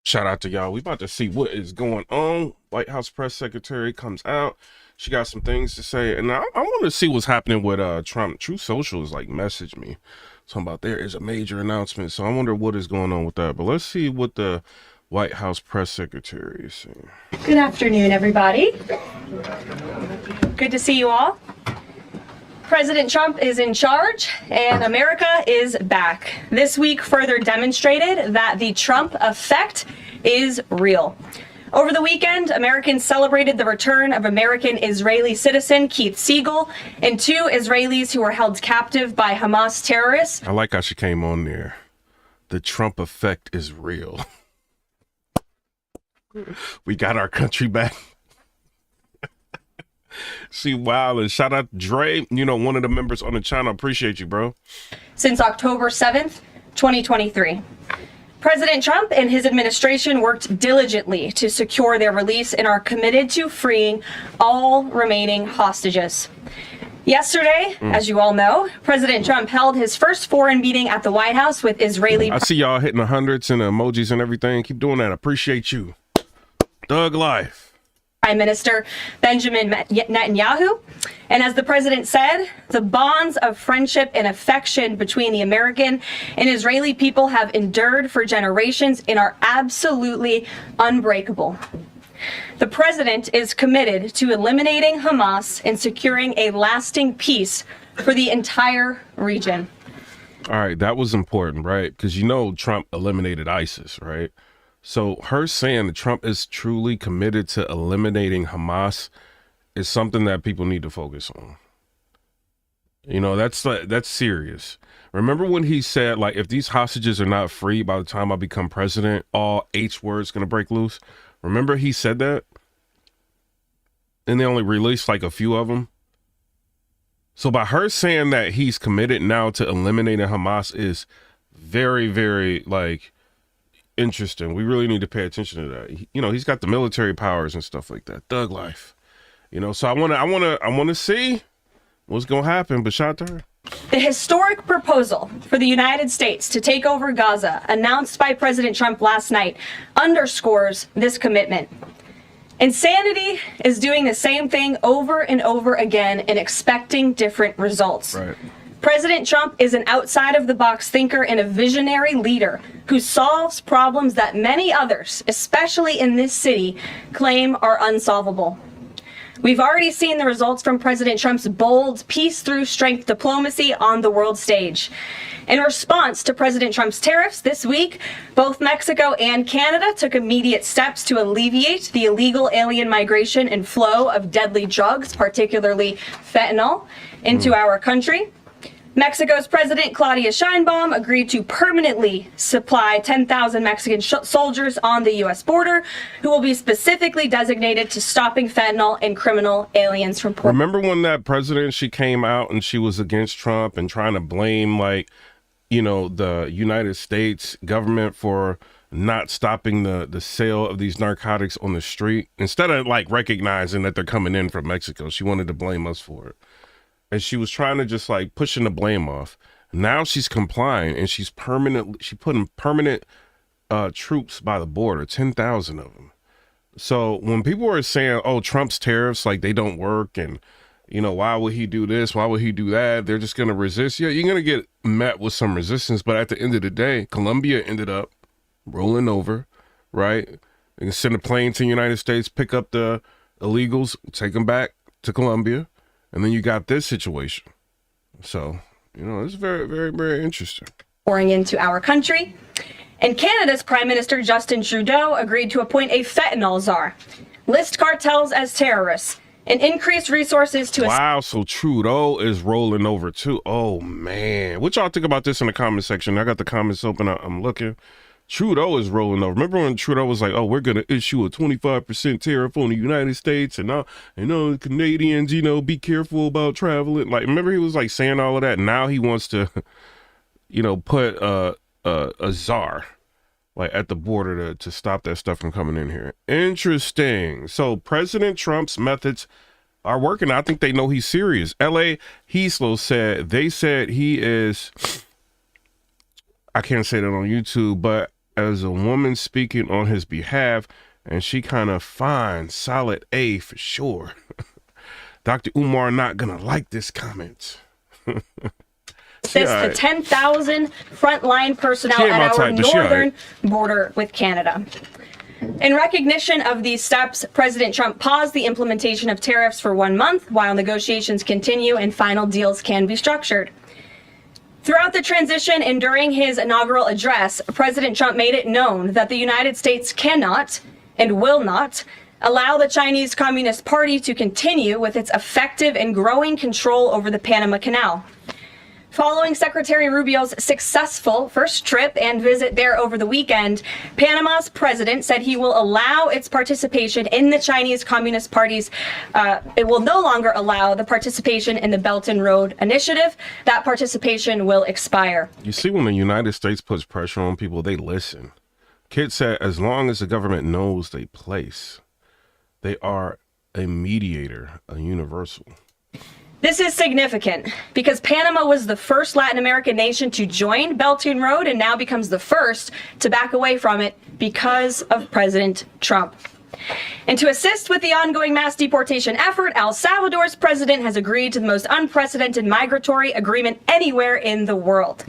Shout out to y'all. We about to see what is going on. White House press secretary comes out. She got some things to say. And I want to see what's happening with Trump. True Social is like messaged me. Talking about there is a major announcement. So I wonder what is going on with that. But let's see what the White House press secretary is saying. Good afternoon, everybody. Good to see you all. President Trump is in charge and America is back. This week further demonstrated that the Trump effect is real. Over the weekend, Americans celebrated the return of American Israeli citizen Keith Siegel and two Israelis who were held captive by Hamas terrorists. I like how she came on there. The Trump effect is real. We got our country back. See, wow, and shout out to Dre, one of the members on the channel. Appreciate you, bro. Since October 7th, 2023. President Trump and his administration worked diligently to secure their release and are committed to freeing all remaining hostages. Yesterday, as you all know, President Trump held his first foreign meeting at the White House with Israeli. I see y'all hitting the hundreds and the emojis and everything. Keep doing that. Appreciate you. Thug life. Prime Minister Benjamin Netanyahu. And as the president said, the bonds of friendship and affection between the American and Israeli people have endured for generations and are absolutely unbreakable. The president is committed to eliminating Hamas and securing a lasting peace for the entire region. All right, that was important, right? Because Trump eliminated ISIS, right? So her saying that Trump is truly committed to eliminating Hamas is something that people need to focus on. That's serious. Remember when he said, like, if these hostages are not free by the time I become president, all H words going to break loose? Remember he said that? And they only released like a few of them. So by her saying that he's committed now to eliminating Hamas is very, very, interesting. We really need to pay attention to that. He's got the military powers and stuff like that. Thug life. So I want to see what's going to happen, but shout out to her. The historic proposal for the United States to take over Gaza, announced by President Trump last night, underscores this commitment. Insanity is doing the same thing over and over again and expecting different results. Right. President Trump is an outside-of-the-box thinker and a visionary leader who solves problems that many others, especially in this city, claim are unsolvable. We've already seen the results from President Trump's bold peace-through-strength diplomacy on the world stage. In response to President Trump's tariffs this week, both Mexico and Canada took immediate steps to alleviate the illegal alien migration and flow of deadly drugs, particularly fentanyl, into our country. Mexico's President Claudia Sheinbaum agreed to permanently supply 10,000 Mexican soldiers on the U.S. border who will be specifically designated to stopping fentanyl and criminal aliens from port. Remember when that president, she came out and she was against Trump and trying to blame, the United States government for not stopping the sale of these narcotics on the street? Instead of recognizing that they're coming in from Mexico, she wanted to blame us for it. And she was trying to just pushing the blame off. Now she's complying and she's putting permanent troops by the border, 10,000 of them. So when people are saying, oh, Trump's tariffs, they don't work and, why would he do this? Why would he do that? They're just going to resist. Yeah, you're going to get met with some resistance. But at the end of the day, Colombia ended up rolling over, right? They can send a plane to the United States, pick up the illegals, take them back to Colombia. And then you got this situation. So, it's very, very, very interesting. Pouring into our country. And Canada's Prime Minister Justin Trudeau agreed to appoint a fentanyl czar, list cartels as terrorists, and increase resources to... Wow, so Trudeau is rolling over too. Oh, man. What y'all think about this in the comment section? I got the comments open. I'm looking. Trudeau is rolling over. Remember when Trudeau was like, oh, we're going to issue a 25% tariff on the United States and Canadians, be careful about traveling. Remember he was saying all of that. Now he wants to, put a czar at the border to stop that stuff from coming in here. Interesting. So President Trump's methods are working. I think they know he's serious. L.A. Heaslow said he is, I can't say that on YouTube, but as a woman speaking on his behalf, and she kind of fine, solid A for sure. Dr. Umar not gonna like this comment. Assist the 10,000 frontline personnel at our northern border with Canada. In recognition of these steps, President Trump paused the implementation of tariffs for 1 month while negotiations continue and final deals can be structured. Throughout the transition and during his inaugural address, President Trump made it known that the United States cannot and will not allow the Chinese Communist Party to continue with its effective and growing control over the Panama Canal. Following Secretary Rubio's successful first trip and visit there over the weekend, Panama's president said he will allow its participation in the Chinese Communist Party's, it will no longer allow the participation in the Belt and Road Initiative. That participation will expire. You see, when the United States puts pressure on people, they listen. Kit said, as long as the government knows their place, they are a mediator, a universal. This is significant because Panama was the first Latin American nation to join Belt and Road and now becomes the first to back away from it because of President Trump. And to assist with the ongoing mass deportation effort, El Salvador's president has agreed to the most unprecedented migratory agreement anywhere in the world.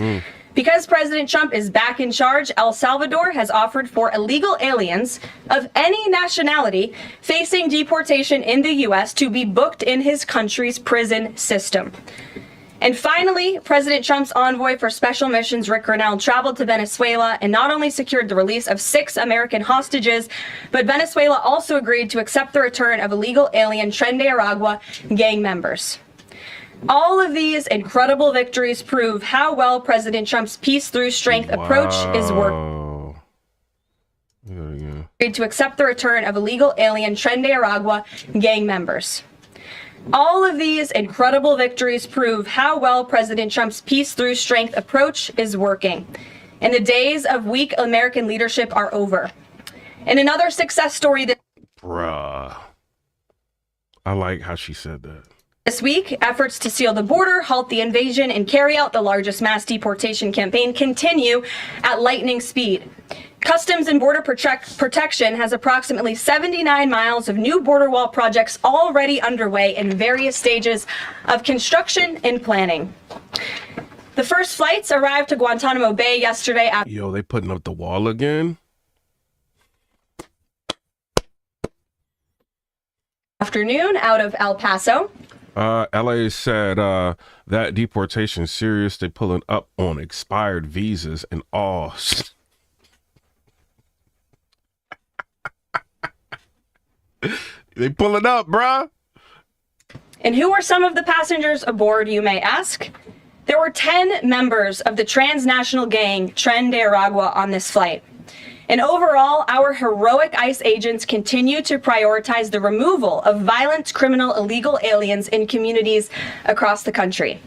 Because President Trump is back in charge, El Salvador has offered for illegal aliens of any nationality facing deportation in the U.S. to be booked in his country's prison system. And finally, President Trump's envoy for special missions, Rick Grenell, traveled to Venezuela and not only secured the release of 6 American hostages, but Venezuela also agreed to accept the return of illegal alien Tren de Aragua gang members. All of these incredible victories prove how well President Trump's peace through strength approach is working. To accept the return of illegal alien Tren de Aragua gang members. All of these incredible victories prove how well President Trump's peace through strength approach is working. And the days of weak American leadership are over. And another success story that... Bruh. I like how she said that. This week, efforts to seal the border, halt the invasion, and carry out the largest mass deportation campaign continue at lightning speed. Customs and Border Protection has approximately 79 miles of new border wall projects already underway in various stages of construction and planning. The first flights arrived to Guantanamo Bay yesterday after... Yo, they putting up the wall again? Afternoon out of El Paso. LA said that deportation serious. They pulling up on expired visas and all. They pulling up, bruh. And who are some of the passengers aboard, you may ask? There were 10 members of the transnational gang Tren de Aragua on this flight. And overall, our heroic ICE agents continue to prioritize the removal of violent criminal illegal aliens in communities across the country.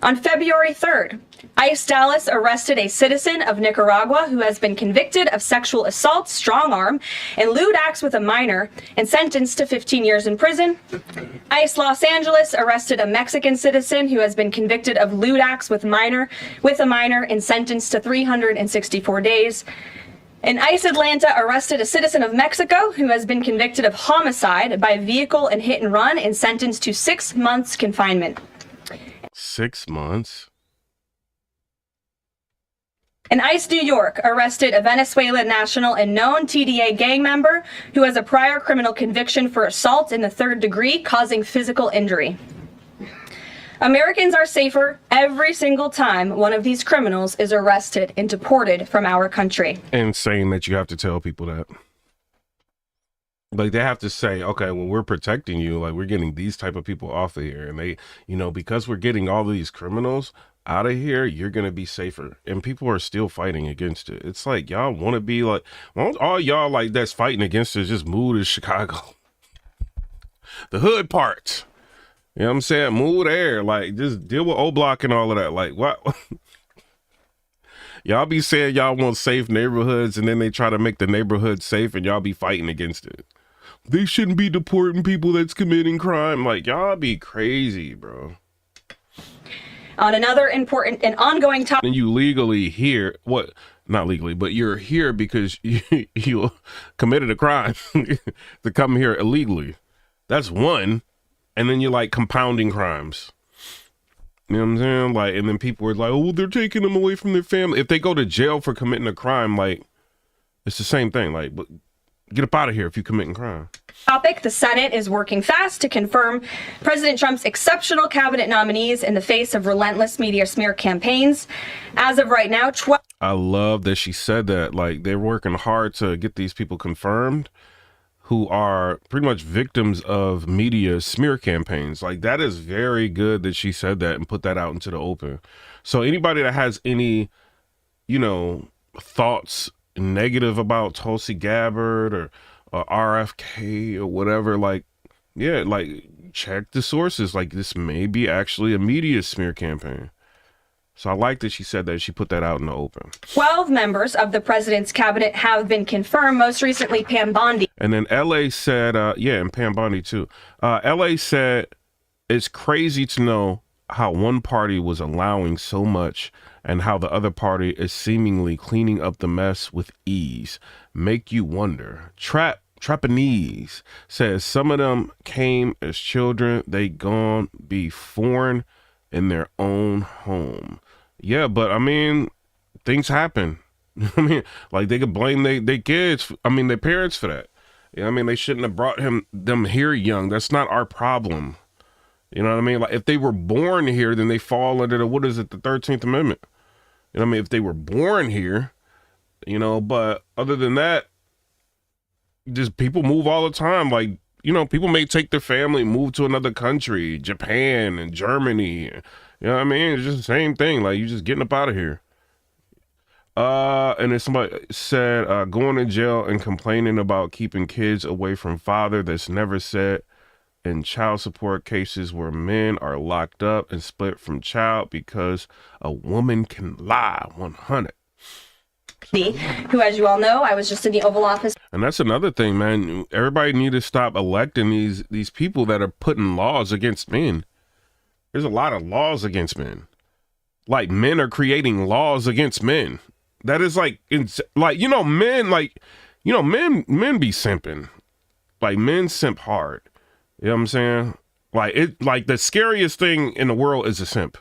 On February 3rd, ICE Dallas arrested a citizen of Nicaragua who has been convicted of sexual assault, strong arm, and lewd acts with a minor and sentenced to 15 years in prison. ICE Los Angeles arrested a Mexican citizen who has been convicted of lewd acts with a minor and sentenced to 364 days. And ICE Atlanta arrested a citizen of Mexico who has been convicted of homicide by vehicle and hit and run and sentenced to 6 months confinement. 6 months? And ICE New York arrested a Venezuelan national and known TDA gang member who has a prior criminal conviction for assault in the 3rd degree causing physical injury. Americans are safer every single time one of these criminals is arrested and deported from our country. Insane that you have to tell people that. Like, they have to say, okay, well, we're protecting you. Like, we're getting these type of people off of here. And they, you know, because we're getting all of these criminals out of here, you're going to be safer. And people are still fighting against it. It's like, y'all want to be like, won't all y'all like that's fighting against it just move to Chicago? The hood parts. You know what I'm saying? Move there. Like, just deal with O-Block and all of that. Like, what? Y'all be saying y'all want safe neighborhoods, and then they try to make the neighborhood safe, and y'all be fighting against it. They shouldn't be deporting people that's committing crime. Like, y'all be crazy, bro. On another important and ongoing topic. And you legally here, what? not legally, but you're here because you committed a crime to come here illegally. That's one. And then you're like compounding crimes. You know what I'm saying? Like, and then people are like, oh, they're taking them away from their family. If they go to jail for committing a crime, like, it's the same thing. Like, but get up out of here if you're committing crime. Topic: the Senate is working fast to confirm President Trump's exceptional cabinet nominees in the face of relentless media smear campaigns. As of right now, I love that she said that. Like, they're working hard to get these people confirmed who are pretty much victims of media smear campaigns. Like, that is very good that she said that and put that out into the open. So anybody that has any, you know, thoughts negative about Tulsi Gabbard or RFK or whatever, like, yeah, like, check the sources. Like, this may be actually a media smear campaign. So I like that she said that. She put that out in the open. 12 members of the president's cabinet have been confirmed, most recently Pam Bondi. And then LA said, yeah, and Pam Bondi too. LA said, it's crazy to know how one party was allowing so much and how the other party is seemingly cleaning up the mess with ease. Make you wonder. Trapanese says some of them came as children. They gon' be foreign in their own home. Yeah, but I mean, things happen. I mean, like, they could blame they kids, their parents for that. I mean, they shouldn't have brought them here young. That's not our problem. You know what I mean? Like, if they were born here, then they fall under the 13th Amendment. You know what I mean? If they were born here, you know, but other than that, just people move all the time. Like, you know, people may take their family, move to another country, Japan and Germany. You know what I mean? It's just the same thing. Like, you just getting up out of here. And then somebody said, going to jail and complaining about keeping kids away from father. That's never said in child support cases where men are locked up and split from child because a woman can lie. 100. Who, as you all know, I was just in the Oval Office. And that's another thing, man. Everybody need to stop electing these people that are putting laws against men. There's a lot of laws against men. Like, men are creating laws against men. That is like, you know, men be simping. Like, men simp hard. You know what I'm saying? Like the scariest thing in the world is a simp.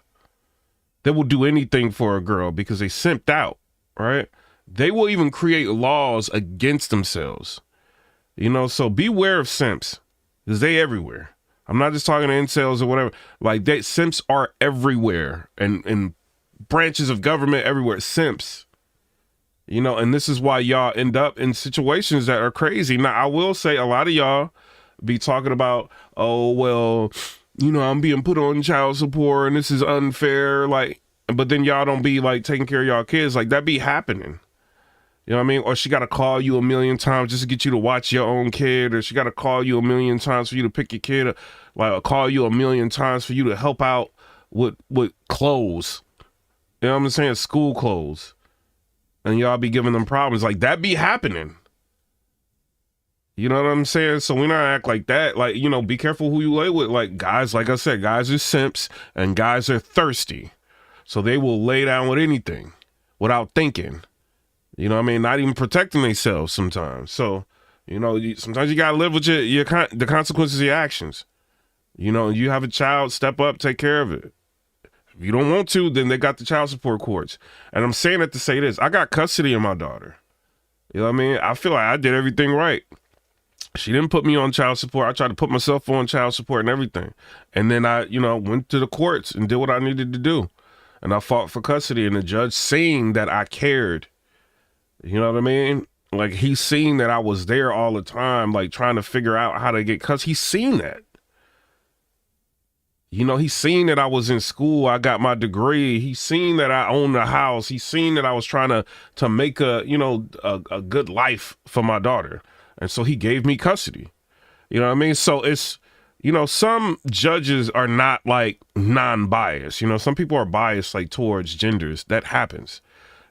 They will do anything for a girl because they simped out, right? They will even create laws against themselves. You know, so beware of simps, because they everywhere. I'm not just talking to incels or whatever. Like, simps are everywhere, and branches of government everywhere. Simps. You know, and this is why y'all end up in situations that are crazy. Now, I will say a lot of y'all be talking about, oh, well, you know, I'm being put on child support and this is unfair. Like, but then y'all don't be like taking care of y'all kids. Like, that be happening. You know what I mean? Or she got to call you a million times just to get you to watch your own kid. Or she got to call you a million times for you to pick your kid up. Like, or call you a million times for you to help out with clothes. You know what I'm saying? School clothes. And y'all be giving them problems. Like, that be happening. You know what I'm saying? So we not act like that. Like, you know, be careful who you lay with. Like, guys, like I said, guys are simps and guys are thirsty. So they will lay down with anything without thinking. You know what I mean? Not even protecting themselves sometimes. So, you know, sometimes you got to live with the consequences of your actions. You know, you have a child, step up, take care of it. If you don't want to, then they got the child support courts. And I'm saying it to say this. I got custody of my daughter. You know what I mean? I feel like I did everything right. She didn't put me on child support. I tried to put myself on child support and everything. And then I, you know, went to the courts and did what I needed to do. And I fought for custody. And the judge seeing that I cared. You know what I mean? Like, he's seen that I was there all the time, like, trying to figure out how to get custody. He's seen that. You know, he's seen that I was in school. I got my degree. He's seen that I owned a house. He's seen that I was trying to make a good life for my daughter. And so he gave me custody. You know what I mean? So it's, you know, some judges are not like non-biased. You know, some people are biased like towards genders. That happens.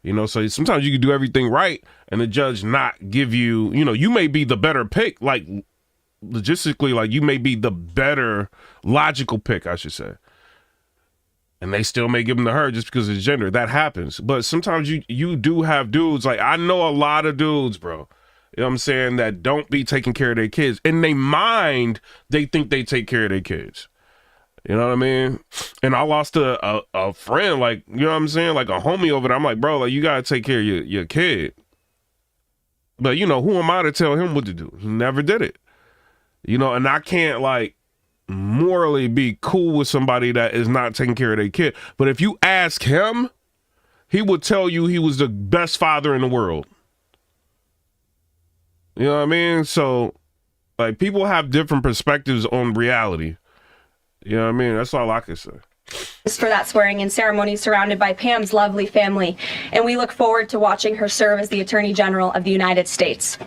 You know, so sometimes you can do everything right and the judge not give you, you know, you may be the better pick, like logistically, like you may be the better logical pick, I should say. and they still may give them to her just because of gender. That happens. But sometimes you do have dudes, like I know a lot of dudes, bro. You know what I'm saying, that don't be taking care of their kids. In their mind, they think they take care of their kids. You know what I mean? And I lost a friend, like, you know what I'm saying? Like a homie over there. I'm like, bro, like you gotta take care of your kid. But you know, who am I to tell him what to do? He never did it. You know, and I can't like morally be cool with somebody that is not taking care of their kid. But if you ask him, he would tell you he was the best father in the world. You know what I mean? So, like, people have different perspectives on reality. You know what I mean? That's all I can say. For that swearing-in ceremony surrounded by Pam's lovely family, and we look forward to watching her serve as the Attorney General of the United States.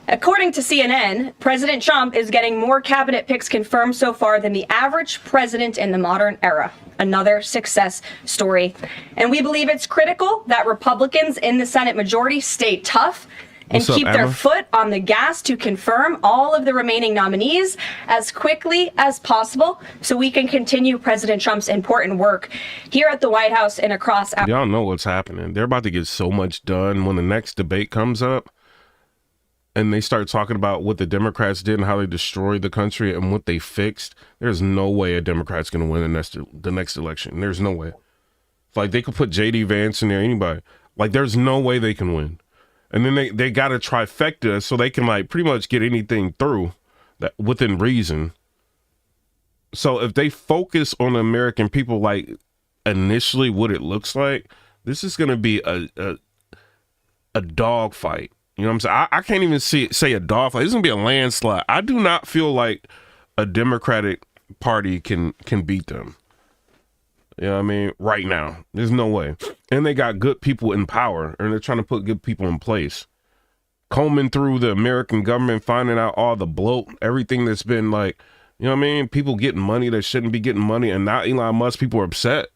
According to CNN, President Trump is getting more cabinet picks confirmed so far than the average president in the modern era. Another success story. And we believe it's critical that Republicans in the Senate majority stay tough and keep their foot on the gas to confirm all of the remaining nominees as quickly as possible so we can continue President Trump's important work here at the White House and across. Y'all know what's happening. They're about to get so much done when the next debate comes up and they start talking about what the Democrats did and how they destroyed the country and what they fixed. There's no way a Democrat's going to win the next election. There's no way. Like, they could put J.D. Vance in there, anybody. Like, there's no way they can win. And then they got a trifecta so they can like pretty much get anything through that within reason. So if they focus on the American people, like initially what it looks like, this is going to be a dog fight. You know what I'm saying? I can't even say a dog fight. This is going to be a landslide. I do not feel like a Democratic Party can beat them. You know what I mean? Right now. There's no way. And they got good people in power, and they're trying to put good people in place. Combing through the American government, finding out all the bloat, everything that's been like, you know what I mean? People getting money that shouldn't be getting money, and now Elon Musk, people are upset.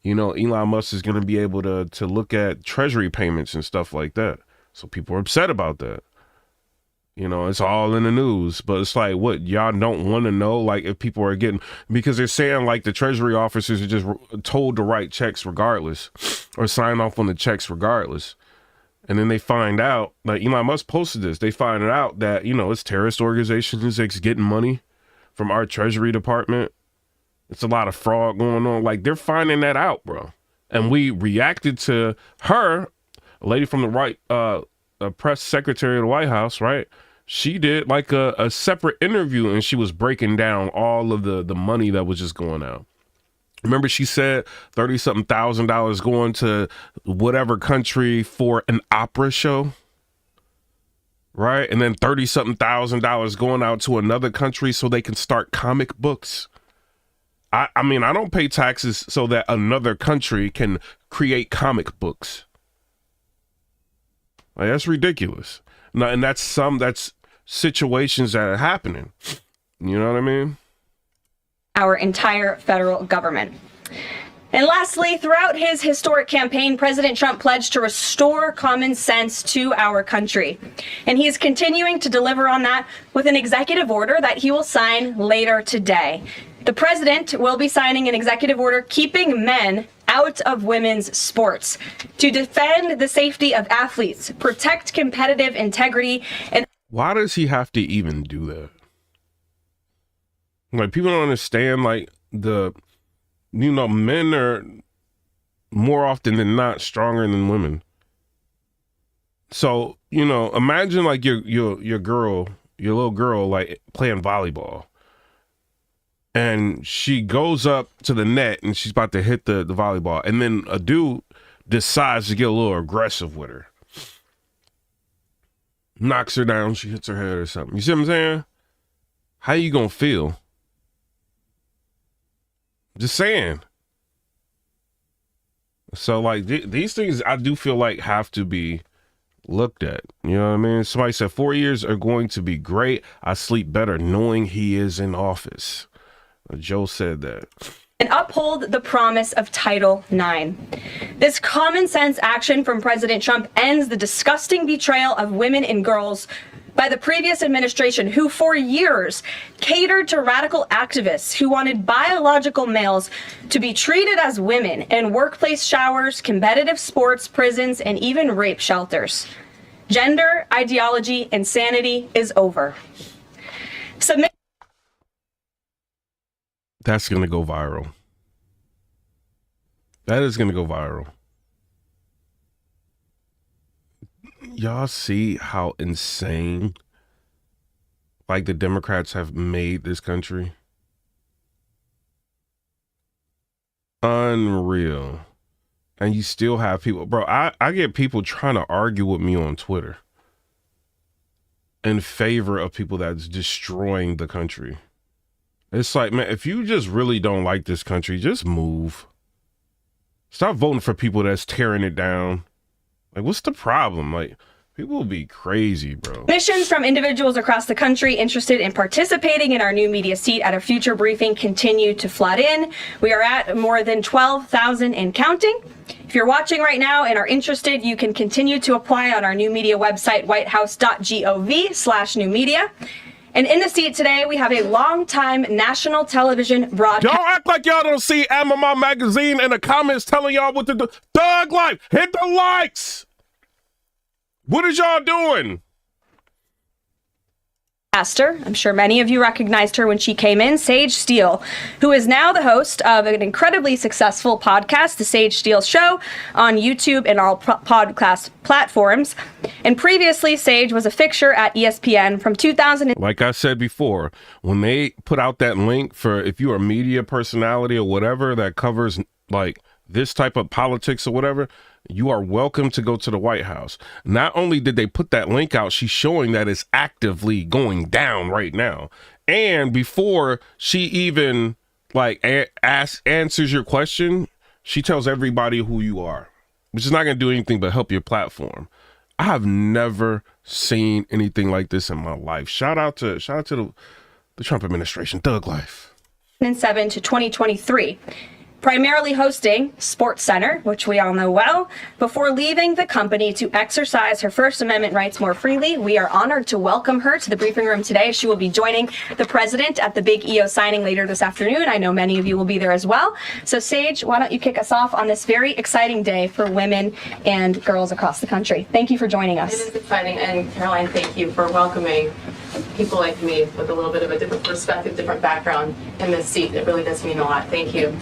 You know, Elon Musk is going to be able to look at treasury payments and stuff like that. So people are upset about that. You know, it's all in the news, but it's like, what, y'all don't want to know, like, if people are getting, because they're saying, like, the Treasury officers are just told to write checks regardless or sign off on the checks regardless. And then they find out, like, Elon Musk posted this, they find out that, you know, it's terrorist organizations that's getting money from our Treasury Department. It's a lot of fraud going on. Like, they're finding that out, bro. And we reacted to her, a lady from the right, a press secretary of the White House, right? She did like a separate interview and she was breaking down all of the money that was just going out. Remember, she said $30-something thousand going to whatever country for an opera show, right? And then $30-something thousand going out to another country so they can start comic books. I mean, I don't pay taxes so that another country can create comic books. Like, that's ridiculous. No, and that's situations that are happening. You know what I mean? Our entire federal government. And lastly, throughout his historic campaign, President Trump pledged to restore common sense to our country. And he is continuing to deliver on that with an executive order that he will sign later today. The president will be signing an executive order keeping men out of women's sports to defend the safety of athletes, protect competitive integrity, and why does he have to even do that? Like, people don't understand, like, men are more often than not stronger than women. So, you know, imagine like your little girl, like playing volleyball. And she goes up to the net and she's about to hit the volleyball. And then a dude decides to get a little aggressive with her. Knocks her down, she hits her head or something. You see what I'm saying? How you gonna feel? Just saying. So, like, these things I do feel like have to be looked at. You know what I mean? Somebody said 4 years are going to be great. I sleep better knowing he is in office. Joe said that. And uphold the promise of Title IX. This common sense action from President Trump ends the disgusting betrayal of women and girls by the previous administration, who for years catered to radical activists who wanted biological males to be treated as women in workplace showers, competitive sports, prisons, and even rape shelters. Gender ideology insanity is over. That's going to go viral. That is going to go viral. Y'all see how insane like the Democrats have made this country? Unreal. And you still have people, bro, I get people trying to argue with me on Twitter in favor of people that's destroying the country. It's like, man, if you just really don't like this country, just move. Stop voting for people that's tearing it down. Like, what's the problem? Like, people will be crazy, bro. Missions from individuals across the country interested in participating in our new media seat at a future briefing continue to flood in. We are at more than 12,000 and counting. If you're watching right now and are interested, you can continue to apply on our new media website, whitehouse.gov/new media. And in the seat today, we have a longtime national television broadcast. Y'all act like y'all don't see Amama Magazine in the comments telling y'all what to do. Thug Life, hit the likes. What is y'all doing? I'm sure many of you recognized her when she came in, Sage Steele, who is now the host of an incredibly successful podcast, The Sage Steele Show, on YouTube and all podcast platforms. And previously, Sage was a fixture at ESPN from 2000. Like I said before, when they put out that link for if you're a media personality or whatever that covers like this type of politics or whatever, you are welcome to go to the White House. Not only did they put that link out, she's showing that it's actively going down right now. And before she even like answers your question, she tells everybody who you are, which is not going to do anything but help your platform. I have never seen anything like this in my life. Shout out to the Trump administration, Thug Life. 2007 to 2023. Primarily hosting Sports Center, which we all know well, before leaving the company to exercise her First Amendment rights more freely. We are honored to welcome her to the briefing room today. She will be joining the president at the big EO signing later this afternoon. I know many of you will be there as well. So Sage, why don't you kick us off on this very exciting day for women and girls across the country. Thank you for joining us. It is exciting, and Caroline, thank you for welcoming people like me with a little bit of a different perspective, different background in this seat. It really does mean a lot. Thank you.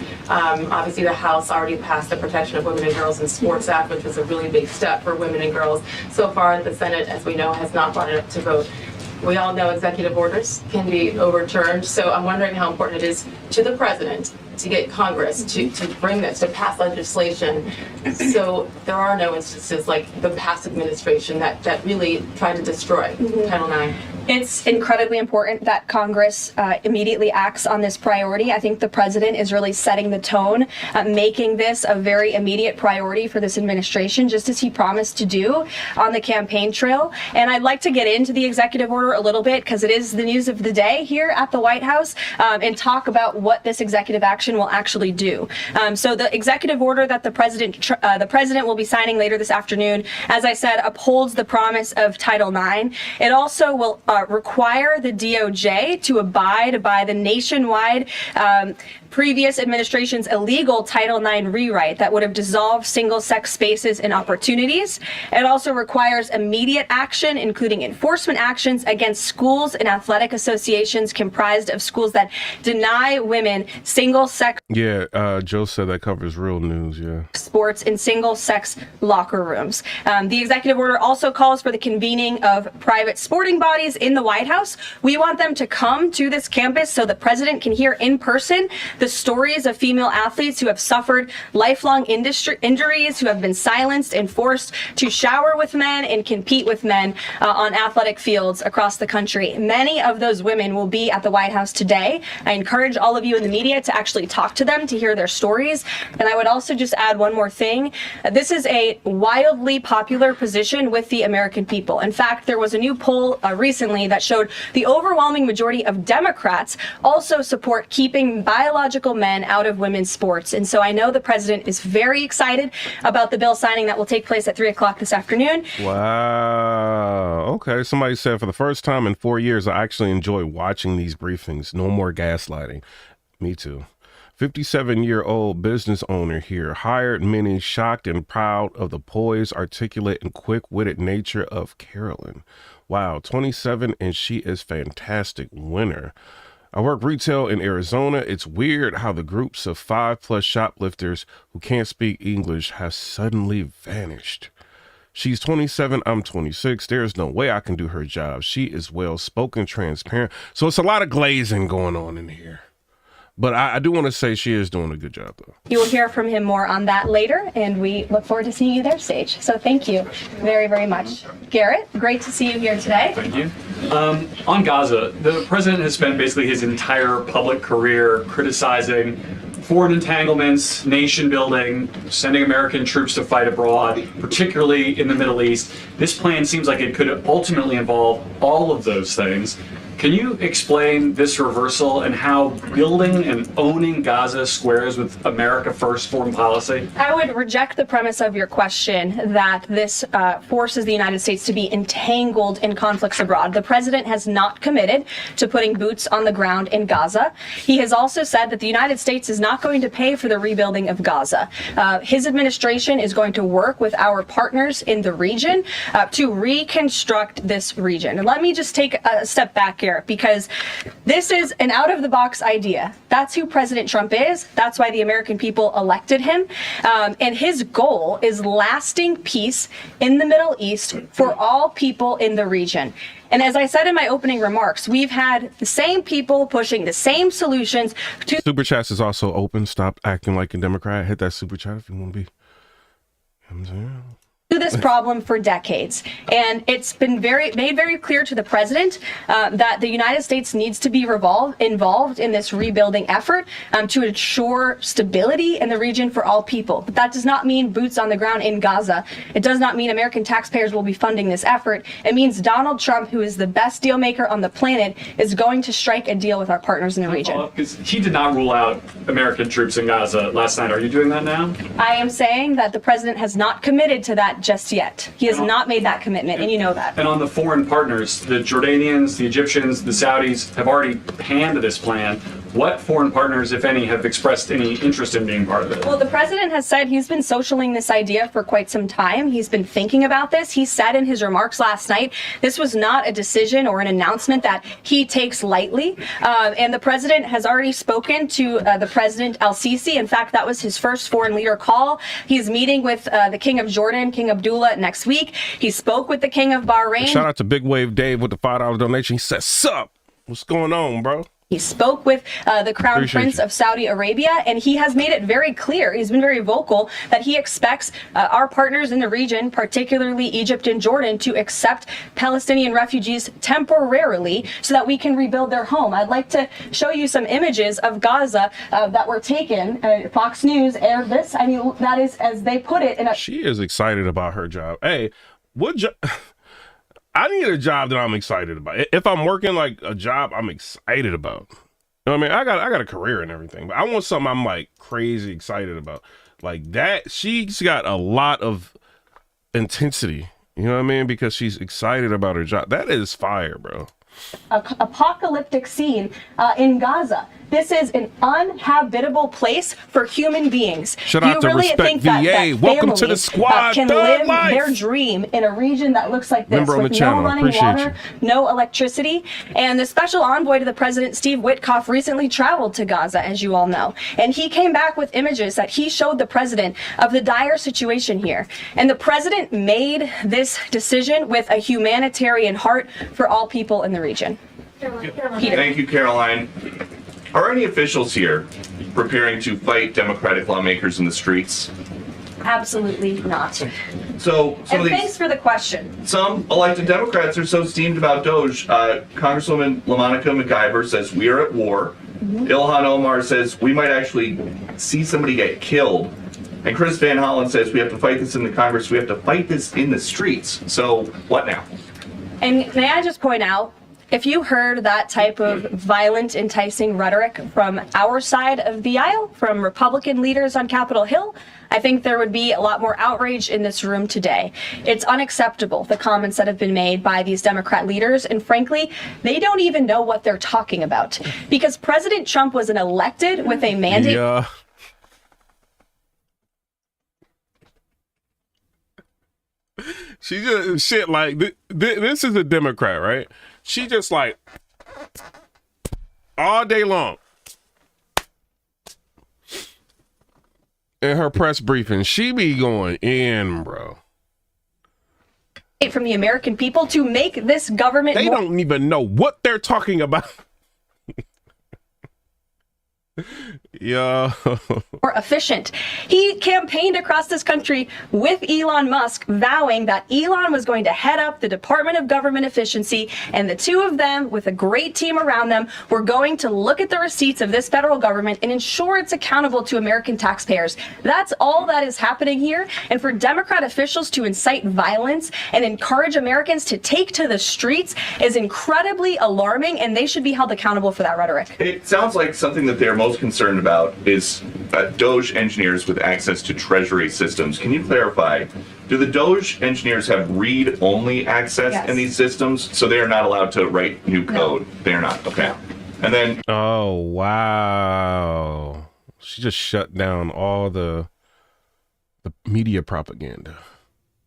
Obviously, the House already passed the Protection of Women and Girls in Sports Act, which was a really big step for women and girls. So far, the Senate, as we know, has not brought it up to vote. We all know executive orders can be overturned, so I'm wondering how important it is to the president to get Congress to bring this, to pass legislation, so there are no instances like the past administration that really tried to destroy Title IX. It's incredibly important that Congress immediately acts on this priority. I think the president is really setting the tone, making this a very immediate priority for this administration, just as he promised to do on the campaign trail. And I'd like to get into the executive order a little bit, because it is the news of the day here at the White House, and talk about what this executive action will actually do. So the executive order that the president will be signing later this afternoon, as I said, upholds the promise of Title IX. It also will require the DOJ to abide by the nationwide previous administration's illegal Title IX rewrite that would have dissolved single-sex spaces and opportunities. It also requires immediate action, including enforcement actions against schools and athletic associations comprised of schools that deny women single-sex Joe said that covers real news, sports in single-sex locker rooms. The executive order also calls for the convening of private sporting bodies in the White House. We want them to come to this campus so the president can hear in person the stories of female athletes who have suffered lifelong injuries, who have been silenced and forced to shower with men and compete with men on athletic fields across the country. Many of those women will be at the White House today. I encourage all of you in the media to actually actually talk to them to hear their stories. And I would also just add one more thing. This is a wildly popular position with the American people. In fact, there was a new poll recently that showed the overwhelming majority of Democrats also support keeping biological men out of women's sports. And so I know the president is very excited about the bill signing that will take place at 3 o'clock this afternoon. Wow. Okay. Somebody said for the first time in 4 years, I actually enjoy watching these briefings. No more gaslighting. Me too. 57-year-old business owner here hired many, shocked and proud of the poised, articulate, and quick-witted nature of Carolyn. Wow, 27, and she is fantastic. Winner. I work retail in Arizona. It's weird how the groups of 5+ shoplifters who can't speak English have suddenly vanished. She's 27, I'm 26. There's no way I can do her job. She is well-spoken, transparent. So it's a lot of glazing going on in here. But I do want to say she is doing a good job, though. You will hear from him more on that later, and we look forward to seeing you there, Sage. So thank you very, very much. Garrett, great to see you here today. Thank you. On Gaza, the president has spent basically his entire public career criticizing foreign entanglements, nation building, sending American troops to fight abroad, particularly in the Middle East. This plan seems like it could ultimately involve all of those things. Can you explain this reversal and how building and owning Gaza squares with America First foreign policy? I would reject the premise of your question that this forces the United States to be entangled in conflicts abroad. The president has not committed to putting boots on the ground in Gaza. He has also said that the United States is not going to pay for the rebuilding of Gaza. His administration is going to work with our partners in the region to reconstruct this region. And let me just take a step back here, because this is an out-of-the-box idea. That's who President Trump is. That's why the American people elected him. And his goal is lasting peace in the Middle East for all people in the region. And as I said in my opening remarks, we've had the same people pushing the same solutions to... Super Chats is also open. Stop acting like a Democrat. Hit that Super Chat if you want to be. I'm saying. This problem for decades. And it's been made very clear to the president that the United States needs to be involved in this rebuilding effort to ensure stability in the region for all people. But that does not mean boots on the ground in Gaza. It does not mean American taxpayers will be funding this effort. It means Donald Trump, who is the best deal maker on the planet, is going to strike a deal with our partners in the region. Because he did not rule out American troops in Gaza last night. Are you doing that now? I am saying that the president has not committed to that just yet. He has not made that commitment, and you know that. And on the foreign partners, the Jordanians, the Egyptians, the Saudis have already panned this plan. What foreign partners, if any, have expressed any interest in being part of it? Well, the president has said he's been socialing this idea for quite some time. He's been thinking about this. He said in his remarks last night, this was not a decision or an announcement that he takes lightly. And the president has already spoken to the President al-Sisi. In fact, that was his first foreign leader call. He's meeting with the King of Jordan, King Abdullah, next week. He spoke with the King of Bahrain. Shout out to Big Wave Dave with the $5 donation. He said, sup? What's going on, bro? He spoke with the Crown Prince of Saudi Arabia, and he has made it very clear, he's been very vocal, that he expects our partners in the region, particularly Egypt and Jordan, to accept Palestinian refugees temporarily so that we can rebuild their home. I'd like to show you some images of Gaza that were taken. Fox News aired this. I mean, that is, as they put it, in a... She is excited about her job. Hey, what job... I need a job that I'm excited about. If I'm working like a job I'm excited about. You know what I mean? I got a career and everything, but I want something I'm like crazy excited about. Like that, she's got a lot of intensity. You know what I mean? Because she's excited about her job. That is fire, bro. Apocalyptic scene in Gaza. This is an uninhabitable place for human beings. Shout out to really Respect think VA. that Welcome to the squad. Can live their dream in a region that looks like this, with no running water, no electricity. And the special envoy to the president, Steve Witkoff, recently traveled to Gaza, as you all know. And he came back with images that he showed the president of the dire situation here. And the president made this decision with a humanitarian heart for all people in the region. Peter. Thank you, Caroline. Are any officials here preparing to fight Democratic lawmakers in the streets? Absolutely not. So, Thanks for the question. Some elected Democrats are so steamed about DOGE. Congresswoman LaMonica MacIver says we are at war. Ilhan Omar says we might actually see somebody get killed. And Chris Van Hollen says we have to fight this in the Congress, we have to fight this in the streets. So what now? And may I just point out, if you heard that type of violent, enticing rhetoric from our side of the aisle, from Republican leaders on Capitol Hill, I think there would be a lot more outrage in this room today. It's unacceptable, the comments that have been made by these Democrat leaders, and frankly, they don't even know what they're talking about. Because President Trump was elected with a mandate. Yeah. She just shit like this is a Democrat, right? She just like all day long in her press briefing, she be going in, bro. From the American people to make this government They more don't even know what they're talking about. Yeah. more efficient. He campaigned across this country with Elon Musk, vowing that Elon was going to head up the Department of Government Efficiency, and the two of them, with a great team around them, were going to look at the receipts of this federal government and ensure it's accountable to American taxpayers. That's all that is happening here. And for Democrat officials to incite violence and encourage Americans to take to the streets is incredibly alarming, and they should be held accountable for that rhetoric. It sounds like something that they're most concerned about is DOGE engineers with access to Treasury systems. Can you clarify, do the DOGE engineers have read-only access Yes. in these systems? So they are not allowed to write new code? They are not, okay. No. And then Oh, wow. She just shut down all the media propaganda.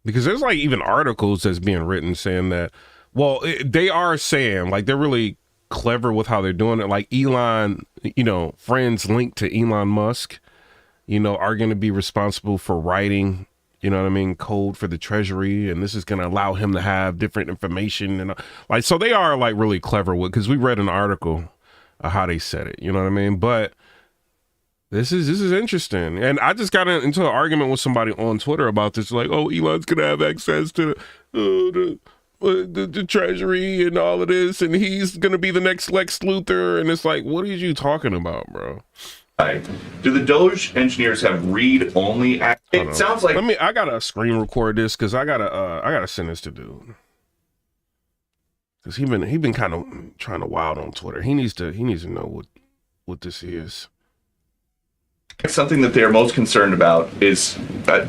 Because there's like even articles that's being written saying that, well, they are saying, like, they're really clever with how they're doing it. Like Elon, friends linked to Elon Musk, are going to be responsible for writing, code for the Treasury. And this is going to allow him to have different information. And like, so they are like really clever with, because we read an article of how they said it, but this is interesting. And I just got into an argument with somebody on Twitter about this, like, oh, Elon's going to have access to the Treasury and all of this, and he's going to be the next Lex Luthor. And it's like, what are you talking about, bro? do the DOGE engineers have read-only access? It sounds like... I got to screen record this because I got to send this to dude. Because he been kind of trying to wild on Twitter. He needs to know what this is. Something that they're most concerned about is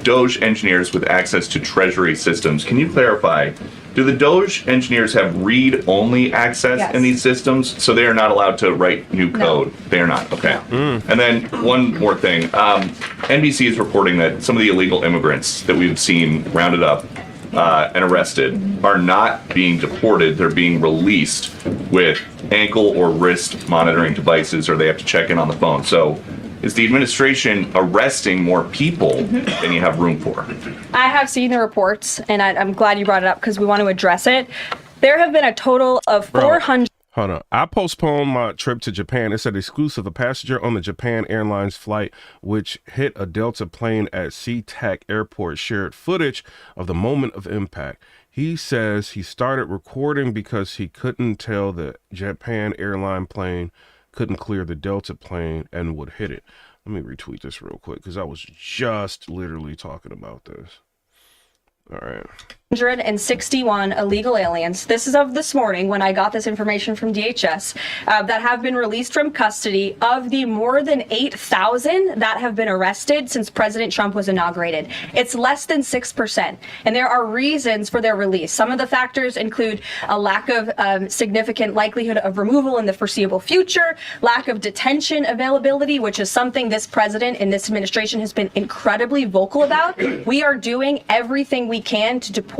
DOGE engineers with access to Treasury systems. Can you clarify, do the DOGE engineers have read-only access Yes. in these systems? So they are not allowed to write new code? No. They are not, okay. No. And then one more thing. NBC is reporting that some of the illegal immigrants that we've seen rounded up and arrested are not being deported. They're being released with ankle or wrist monitoring devices, or they have to check in on the phone. So is the administration arresting more people than you have room for? I have seen the reports, and I'm glad you brought it up because we want to address it. There have been a total of 400. Hold on. I postponed my trip to Japan. It said exclusive. A passenger on the Japan Airlines flight, which hit a Delta plane at SeaTac Airport, shared footage of the moment of impact. He says he started recording because he couldn't tell the Japan airline plane couldn't clear the Delta plane and would hit it. Let me retweet this real quick because I was just literally talking about this. All right. 161 illegal aliens. This is of this morning when I got this information from DHS that have been released from custody. Of the more than 8,000 that have been arrested since President Trump was inaugurated, it's less than 6%. And there are reasons for their release. Some of the factors include a lack of significant likelihood of removal in the foreseeable future, lack of detention availability, which is something this president and this administration has been incredibly vocal about. We are doing everything we can to deport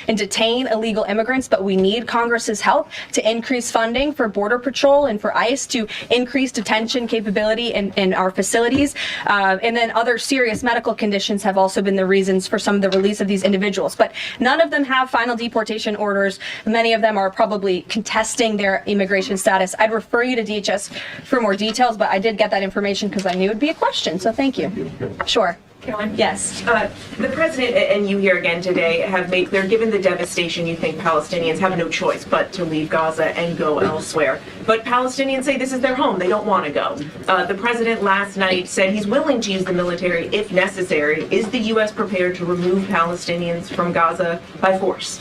and detain illegal immigrants, but we need Congress's help to increase funding for Border Patrol and for ICE to increase detention capability in our facilities. And then other serious medical conditions have also been the reasons for some of the release of these individuals. But none of them have final deportation orders. Many of them are probably contesting their immigration status. I'd refer you to DHS for more details, but I did get that information because I knew it'd be a question. So thank you. Sure. Caroline? Yes. The president and you here again today have made clear, given the devastation, you think Palestinians have no choice but to leave Gaza and go elsewhere. But Palestinians say this is their home. They don't want to go. The president last night said he's willing to use the military if necessary. Is the U.S. prepared to remove Palestinians from Gaza by force?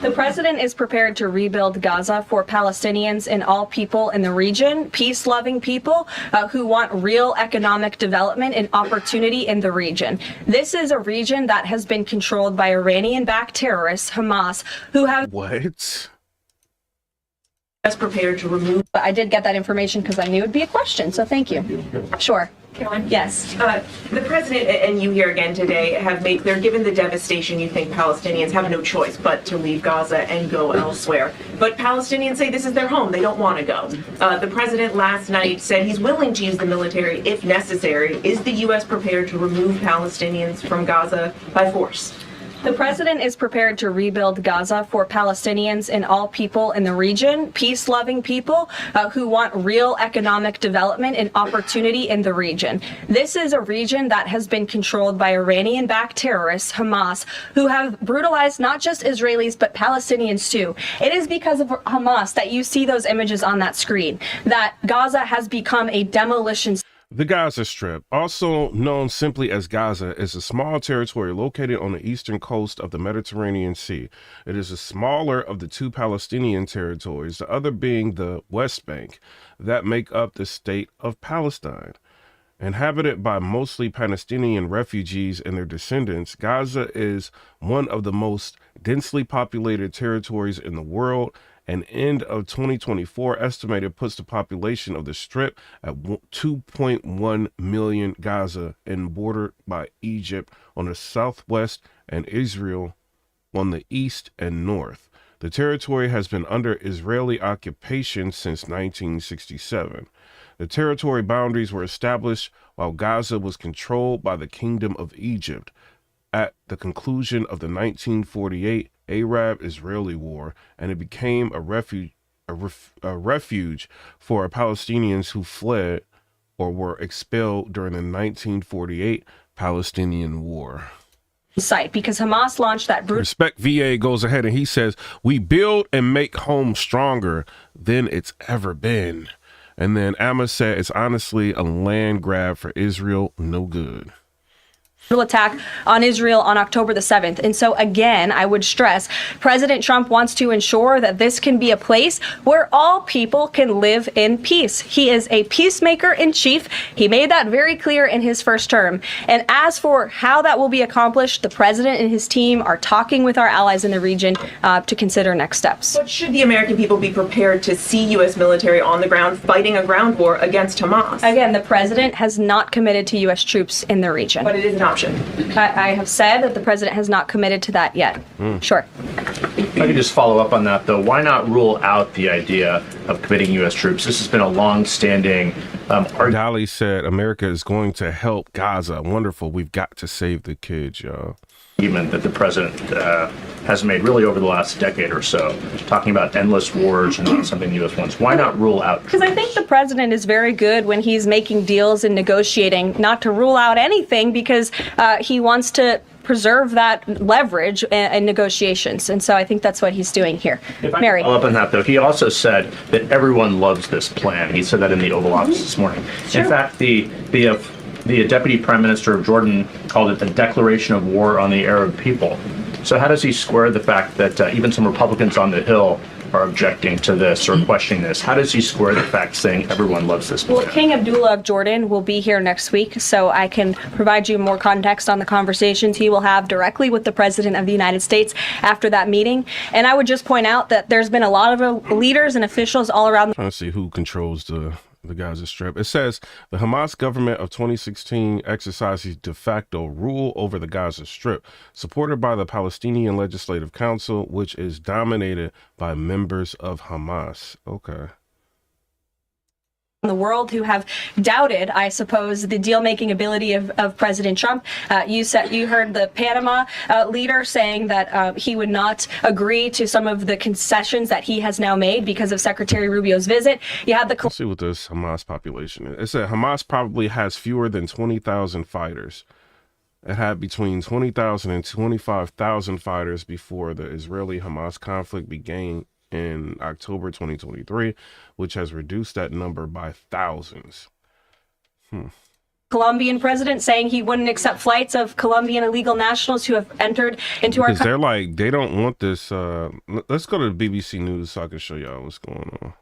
The president is prepared to rebuild Gaza for Palestinians and all people in the region, peace-loving people who want real economic development and opportunity in the region. This is a region that has been controlled by Iranian-backed terrorists, Hamas, who have... What? U.S. prepared to remove... I did get that information because I knew it would be a question, so thank you. Sure. Caroline? Yes. The president and you here again today have made clear, given the devastation, you think Palestinians have no choice but to leave Gaza and go elsewhere. But Palestinians say this is their home. They don't want to go. The president last night said he's willing to use the military if necessary. Is the U.S. prepared to remove Palestinians from Gaza by force? The president is prepared to rebuild Gaza for Palestinians and all people in the region, peace-loving people who want real economic development and opportunity in the region. This is a region that has been controlled by Iranian-backed terrorists, Hamas, who have brutalized not just Israelis but Palestinians too. It is because of Hamas that you see those images on that screen, that Gaza has become a demolition. The Gaza Strip, also known simply as Gaza, is a small territory located on the eastern coast of the Mediterranean Sea. It is the smaller of the two Palestinian territories, the other being the West Bank, that make up the state of Palestine. Inhabited by mostly Palestinian refugees and their descendants, Gaza is one of the most densely populated territories in the world. An end of 2024 estimated puts the population of the Strip at 2.1 million. Gaza and bordered by Egypt on the southwest and Israel on the east and north. The territory has been under Israeli occupation since 1967. The territory boundaries were established while Gaza was controlled by the Kingdom of Egypt. At the conclusion of the 1948 Arab-Israeli War, and it became a refuge for Palestinians who fled or were expelled during the 1948 Palestinian War. Site because Hamas launched that brutal Respect VA goes ahead and he says, "We build and make home stronger than it's ever been." And then Amos said, "It's honestly a land grab for Israel, no good." attack on Israel on October the 7th. And so again, I would stress, President Trump wants to ensure that this can be a place where all people can live in peace. He is a peacemaker in chief. He made that very clear in his first term. And as for how that will be accomplished, the president and his team are talking with our allies in the region to consider next steps. But should the American people be prepared to see U.S. military on the ground fighting a ground war against Hamas? Again, the president has not committed to U.S. troops in the region. But it is an option. I have said that the president has not committed to that yet. Sure. If I could just follow up on that, though, why not rule out the idea of committing U.S. troops? This has been a long-standing argument. Dolly said America is going to help Gaza. Wonderful. We've got to save the kids, y'all. That the president has made really over the last decade or so, talking about endless wars and not something the U.S. wants. Why not rule out? Because I think the president is very good when he's making deals and negotiating, not to rule out anything, because he wants to preserve that leverage in negotiations. And so I think that's what he's doing here. If I Mary. follow up on that, though, he also said that everyone loves this plan. He said that in the Oval Office this morning. Sure. In fact, the deputy prime minister of Jordan called it a declaration of war on the Arab people. So how does he square the fact that even some Republicans on the Hill are objecting to this or questioning this? How does he square the fact saying everyone loves this plan? Well, King Abdullah of Jordan will be here next week, so I can provide you more context on the conversations he will have directly with the President of the United States after that meeting. And I would just point out that there's been a lot of leaders and officials all around. Trying to see who controls the Gaza Strip. It says the Hamas government of 2016 exercises de facto rule over the Gaza Strip, supported by the Palestinian Legislative Council, which is dominated by members of Hamas. Okay. The world who have doubted, I suppose, the deal-making ability of President Trump. You heard the Panama leader saying that he would not agree to some of the concessions that he has now made because of Secretary Rubio's visit. You had the Let's see what this Hamas population is. It said Hamas probably has fewer than 20,000 fighters. It had between 20,000 and 25,000 fighters before the Israeli-Hamas conflict began in October 2023, which has reduced that number by thousands. Colombian president saying he wouldn't accept flights of Colombian illegal nationals who have entered into our Because country. they're like, they don't want this. Let's go to the BBC News so I can show y'all what's going on.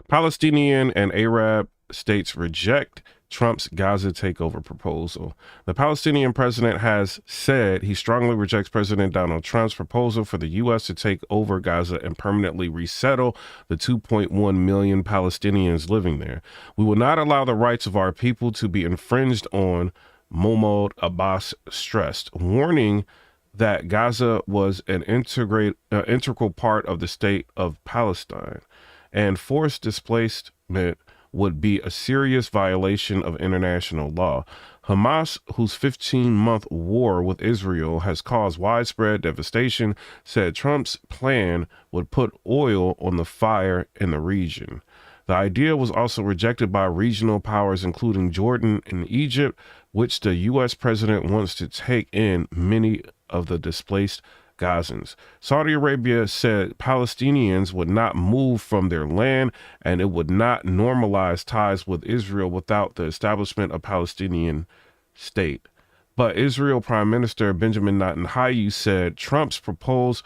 Palestinian and Arab states reject Trump's Gaza takeover proposal. The Palestinian president has said he strongly rejects President Donald Trump's proposal for the U.S. to take over Gaza and permanently resettle the 2.1 million Palestinians living there. We will not allow the rights of our people to be infringed on, Mahmoud Abbas stressed, warning that Gaza was an integral part of the state of Palestine, and forced displacement would be a serious violation of international law. Hamas, whose 15-month war with Israel has caused widespread devastation, said Trump's plan would put oil on the fire in the region. The idea was also rejected by regional powers, including Jordan and Egypt, which the U.S. president wants to take in many of the displaced Gazans. Saudi Arabia said Palestinians would not move from their land and it would not normalize ties with Israel without the establishment of Palestinian state. But Israel Prime Minister Benjamin Netanyahu said Trump's proposal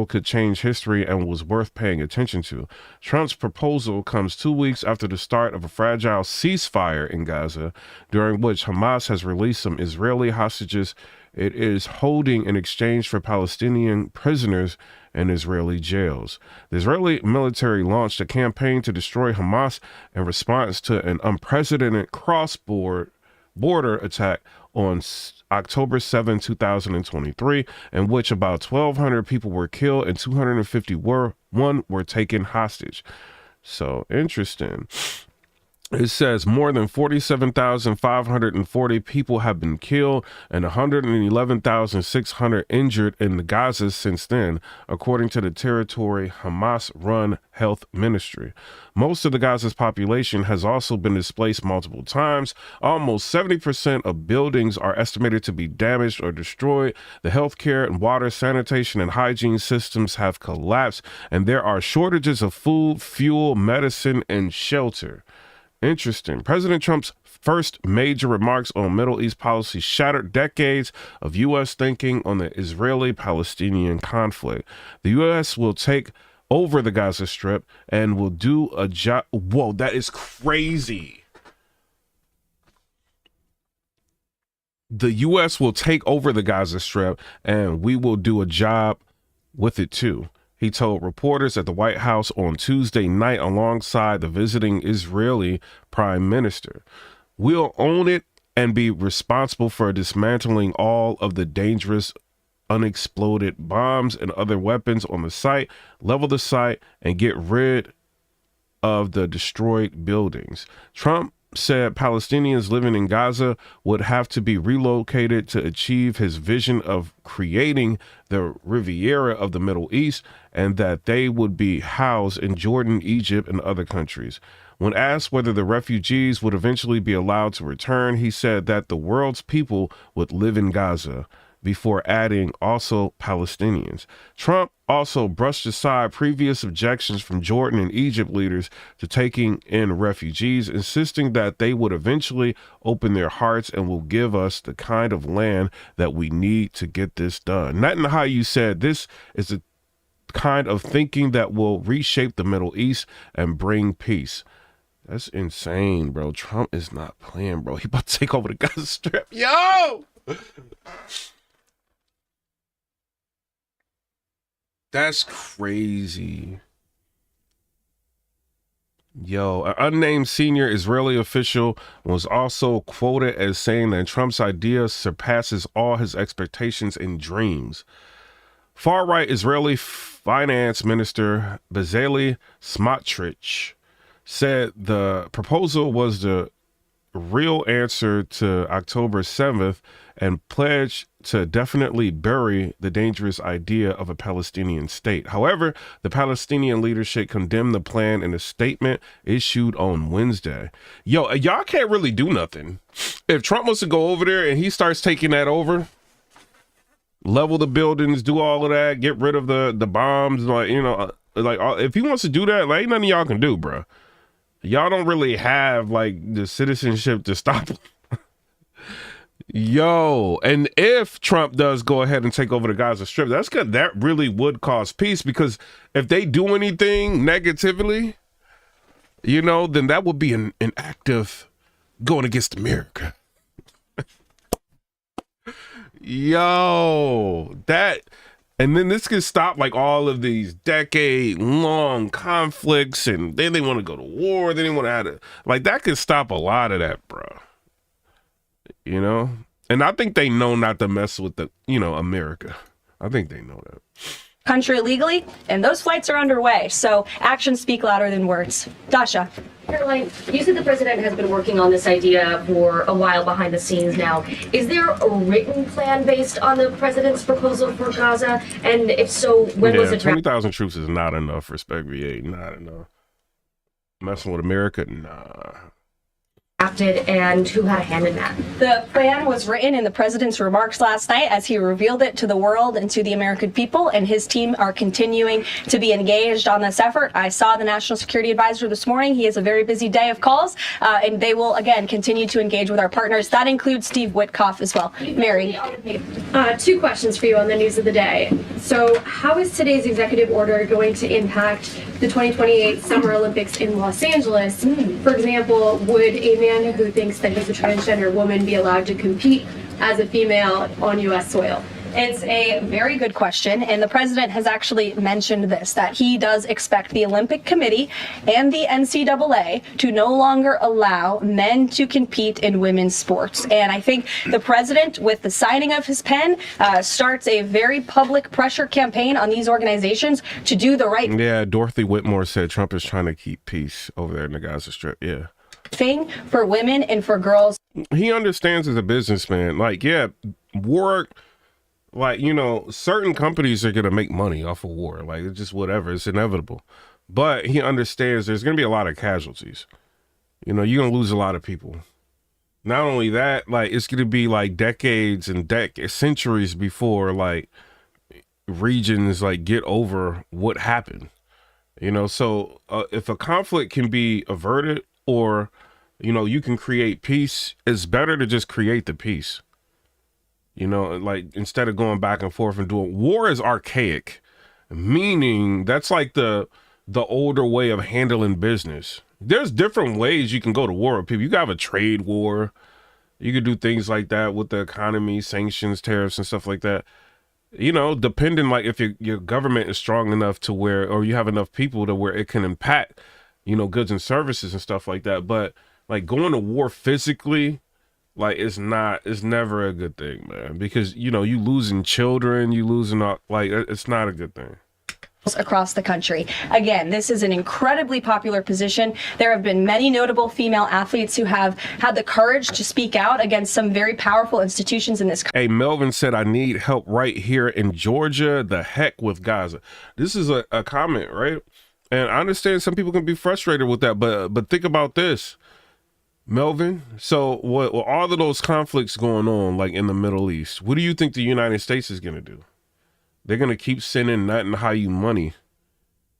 could change history and was worth paying attention to. Trump's proposal comes 2 weeks after the start of a fragile ceasefire in Gaza, during which Hamas has released some Israeli hostages it is holding in exchange for Palestinian prisoners in Israeli jails. The Israeli military launched a campaign to destroy Hamas in response to an unprecedented cross-border attack on October 7, 2023, in which about 1,200 people were killed and 251 were taken hostage. So interesting. It says more than 47,540 people have been killed and 111,600 injured in the Gaza since then, according to the territory Hamas-run health ministry. Most of the Gaza's population has also been displaced multiple times. Almost 70% of buildings are estimated to be damaged or destroyed. The healthcare and water, sanitation, and hygiene systems have collapsed, and there are shortages of food, fuel, medicine, and shelter. Interesting. President Trump's first major remarks on Middle East policy shattered decades of U.S. thinking on the Israeli-Palestinian conflict. The U.S. will take over the Gaza Strip and will do a job. Whoa, that is crazy. The U.S. will take over the Gaza Strip and we will do a job with it too, he told reporters at the White House on Tuesday night alongside the visiting Israeli prime minister. We'll own it and be responsible for dismantling all of the dangerous unexploded bombs and other weapons on the site, level the site, and get rid of the destroyed buildings. Trump said Palestinians living in Gaza would have to be relocated to achieve his vision of creating the Riviera of the Middle East, and that they would be housed in Jordan, Egypt, and other countries. When asked whether the refugees would eventually be allowed to return, he said that the world's people would live in Gaza, before adding also Palestinians. Trump also brushed aside previous objections from Jordan and Egypt leaders to taking in refugees, insisting that they would eventually open their hearts and will give us the kind of land that we need to get this done. Netanyahu said this is the kind of thinking that will reshape the Middle East and bring peace. That's insane, bro. Trump is not playing, bro. He about to take over the Gaza Strip. Yo! That's crazy. Yo, an unnamed senior Israeli official was also quoted as saying that Trump's idea surpasses all his expectations and dreams. Far-right Israeli finance minister Bezalel Smotrich said the proposal was the real answer to October 7th and pledged to definitely bury the dangerous idea of a Palestinian state. However, the Palestinian leadership condemned the plan in a statement issued on Wednesday. Yo, y'all can't really do nothing. If Trump wants to go over there and he starts taking that over, level the buildings, do all of that, get rid of the bombs, like, you know, like if he wants to do that, like ain't nothing y'all can do, bro. Y'all don't really have like the citizenship to stop him. Yo, and if Trump does go ahead and take over the Gaza Strip, that's good. That really would cause peace, because if they do anything negatively, you know, then that would be an act of going against America. Yo, that, and then this could stop like all of these decade-long conflicts, and then they want to go to war, then they want to have it. Like, that could stop a lot of that, bro. You know? And I think they know not to mess with the, you know, America. I think they know that. Country illegally, and those flights are underway. So actions speak louder than words. Dasha. Caroline, you said the president has been working on this idea for a while behind the scenes now. Is there a written plan based on the president's proposal for Gaza? And if so, when was it? 20,000 troops is not enough, respect VA, not enough. Messing with America, nah. Drafted, and who had a hand in that? The plan was written in the president's remarks last night as he revealed it to the world and to the American people, and his team are continuing to be engaged on this effort. I saw the National Security Advisor this morning. He has a very busy day of calls, and they will, again, continue to engage with our partners. That includes Steve Witkoff as well. Mary. Two questions for you on the news of the day. So how is today's executive order going to impact the 2028 Summer Olympics in Los Angeles? For example, would a man who thinks that he's a transgender woman be allowed to compete as a female on U.S. soil? It's a very good question, and the president has actually mentioned this, that he does expect the Olympic Committee and the NCAA to no longer allow men to compete in women's sports. And I think the president, with the signing of his pen, starts a very public pressure campaign on these organizations to do the right Yeah, Dorothy Whitmore said Trump is trying to keep peace over there in the Gaza Strip, yeah. thing for women and for girls. He understands as a businessman, like, yeah, war, like, you know, certain companies are going to make money off of war. Like, it's just whatever. It's inevitable. But he understands there's going to be a lot of casualties. You know, you're going to lose a lot of people. Not only that, like, it's going to be like decades and centuries before, like, regions, like, get over what happened. You know, so if a conflict can be averted, or, you know, you can create peace, it's better to just create the peace. You know, like, instead of going back and forth and doing war is archaic, meaning that's like the older way of handling business. There's different ways you can go to war with people. You can have a trade war. You could do things like that with the economy, sanctions, tariffs, and stuff like that. You know, depending, like, if your government is strong enough to where, or you have enough people to where it can impact, you know, goods and services and stuff like that. But like going to war physically, like, it's never a good thing, man, because, you know, you losing children, you losing, like, it's not a good thing. Across the country. Again, this is an incredibly popular position. There have been many notable female athletes who have had the courage to speak out against some very powerful institutions in this country. Hey, Melvin said, I need help right here in Georgia. The heck with Gaza. This is a comment, right? And I understand some people can be frustrated with that, but think about this, Melvin. So with all of those conflicts going on, like in the Middle East, what do you think the United States is going to do? They're going to keep sending nothing high you money.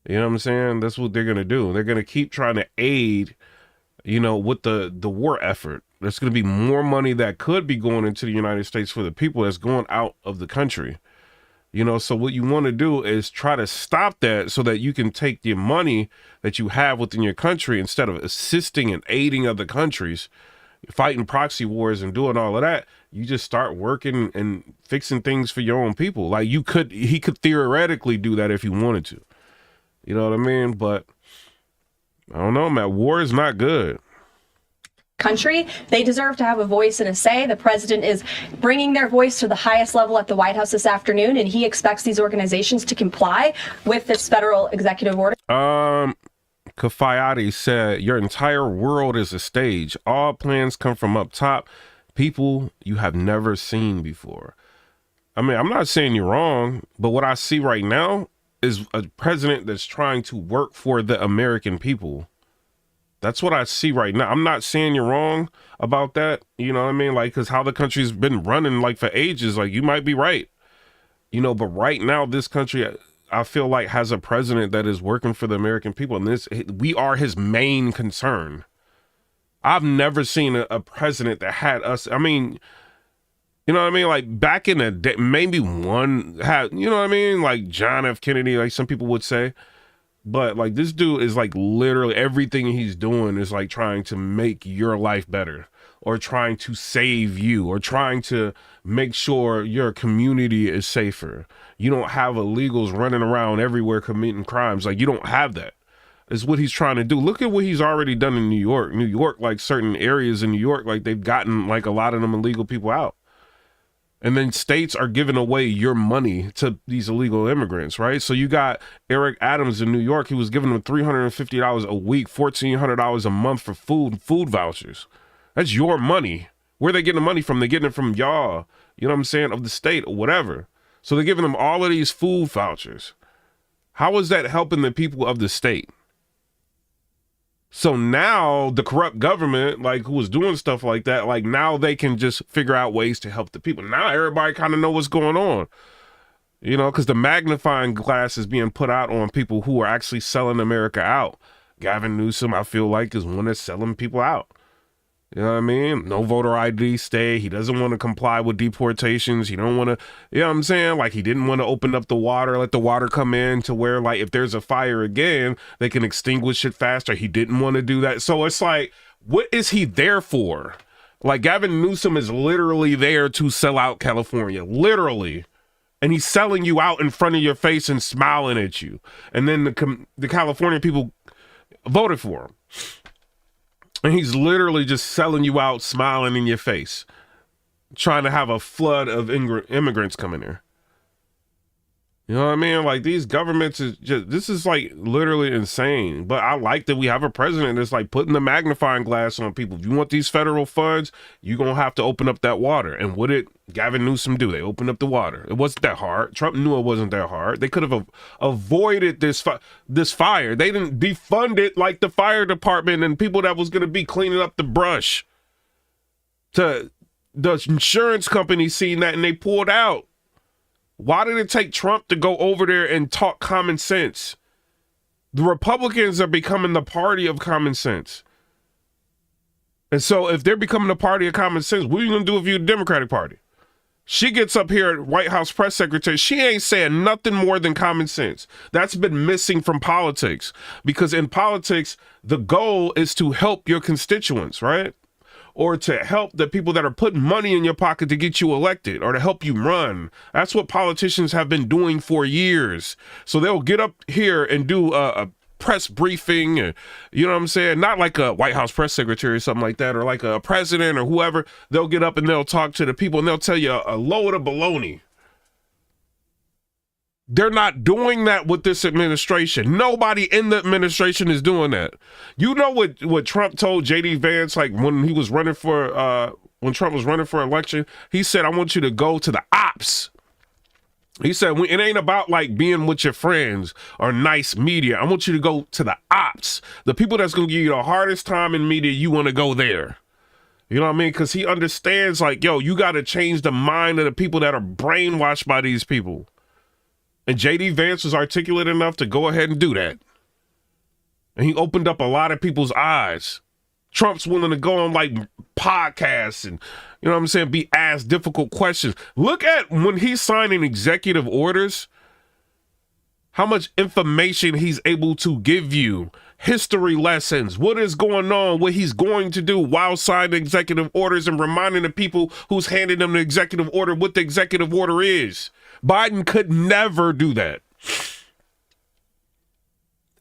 You know what I'm saying? That's what they're going to do. They're going to keep trying to aid, you know, with the war effort. There's going to be more money that could be going into the United States for the people that's going out of the country. You know, so what you want to do is try to stop that so that you can take the money that you have within your country, instead of assisting and aiding other countries, fighting proxy wars and doing all of that. You just start working and fixing things for your own people. Like, he could theoretically do that if he wanted to. You know what I mean? But I don't know, man. War is not good. Country, they deserve to have a voice and a say. The president is bringing their voice to the highest level at the White House this afternoon, and he expects these organizations to comply with this federal executive order. Kafayati said, your entire world is a stage. All plans come from up top. People you have never seen before. I mean, I'm not saying you're wrong, but what I see right now is a president that's trying to work for the American people. That's what I see right now. I'm not saying you're wrong about that. You know what I mean? Like, because how the country's been running like for ages, like you might be right. You know, but right now, this country, I feel like, has a president that is working for the American people. And we are his main concern. I've never seen a president that had us. I mean, you know what I mean? Like back in the day, maybe one had, you know what I mean? Like John F. Kennedy, like some people would say. But like this dude is like literally everything he's doing is like trying to make your life better, or trying to save you, or trying to make sure your community is safer. You don't have illegals running around everywhere committing crimes. Like you don't have that. It's what he's trying to do. Look at what he's already done in New York. New York, like certain areas in New York, like they've gotten like a lot of them illegal people out. And then states are giving away your money to these illegal immigrants, right? So you got Eric Adams in New York. He was giving them $350 a week, $1,400 a month for food vouchers. That's your money. Where are they getting the money from? They're getting it from y'all, you know what I'm saying, of the state or whatever. So they're giving them all of these food vouchers. How is that helping the people of the state? So now the corrupt government, like who was doing stuff like that, like now they can just figure out ways to help the people. Now everybody kind of know what's going on, you know, because the magnifying glass is being put out on people who are actually selling America out. Gavin Newsom, I feel like, is one that's selling people out. You know what I mean? No voter ID stay. He doesn't want to comply with deportations. He don't want to, you know what I'm saying? Like he didn't want to open up the water, let the water come in to where like if there's a fire again, they can extinguish it faster. He didn't want to do that. So it's like, what is he there for? Like Gavin Newsom is literally there to sell out California, literally. And he's selling you out in front of your face and smiling at you. And then the California people voted for him. And he's literally just selling you out, smiling in your face, trying to have a flood of immigrants coming here. You know what I mean? Like these governments is just, this is like literally insane. But I like that we have a president that's like putting the magnifying glass on people. If you want these federal funds, you're going to have to open up that water. And what did Gavin Newsom do? They opened up the water. It wasn't that hard. Trump knew it wasn't that hard. They could have avoided this fire. They didn't defund it like the fire department and people that was going to be cleaning up the brush. The insurance company seen that and they pulled out. Why did it take Trump to go over there and talk common sense? The Republicans are becoming the party of common sense. And so if they're becoming the party of common sense, what are you going to do if you're the Democratic Party? She gets up here at White House press secretary. She ain't saying nothing more than common sense. That's been missing from politics, because in politics, the goal is to help your constituents, right? Or to help the people that are putting money in your pocket to get you elected or to help you run. That's what politicians have been doing for years. So they'll get up here and do a press briefing, and, you know what I'm saying? Not like a White House press secretary or something like that, or like a president or whoever. They'll get up and they'll talk to the people and they'll tell you a load of baloney. They're not doing that with this administration. Nobody in the administration is doing that. You know what Trump told J.D. Vance, like when he was running for, when Trump was running for election, he said, I want you to go to the ops. He said, it ain't about like being with your friends or nice media. I want you to go to the ops. The people that's going to give you the hardest time in media, you want to go there. You know what I mean? Because he understands like, yo, you got to change the mind of the people that are brainwashed by these people. And J.D. Vance was articulate enough to go ahead and do that. And he opened up a lot of people's eyes. Trump's willing to go on like podcasts and, you know what I'm saying, be asked difficult questions. Look at when he's signing executive orders, how much information he's able to give you. History lessons, what is going on, what he's going to do while signing executive orders and reminding the people who's handing them the executive order what the executive order is. Biden could never do that.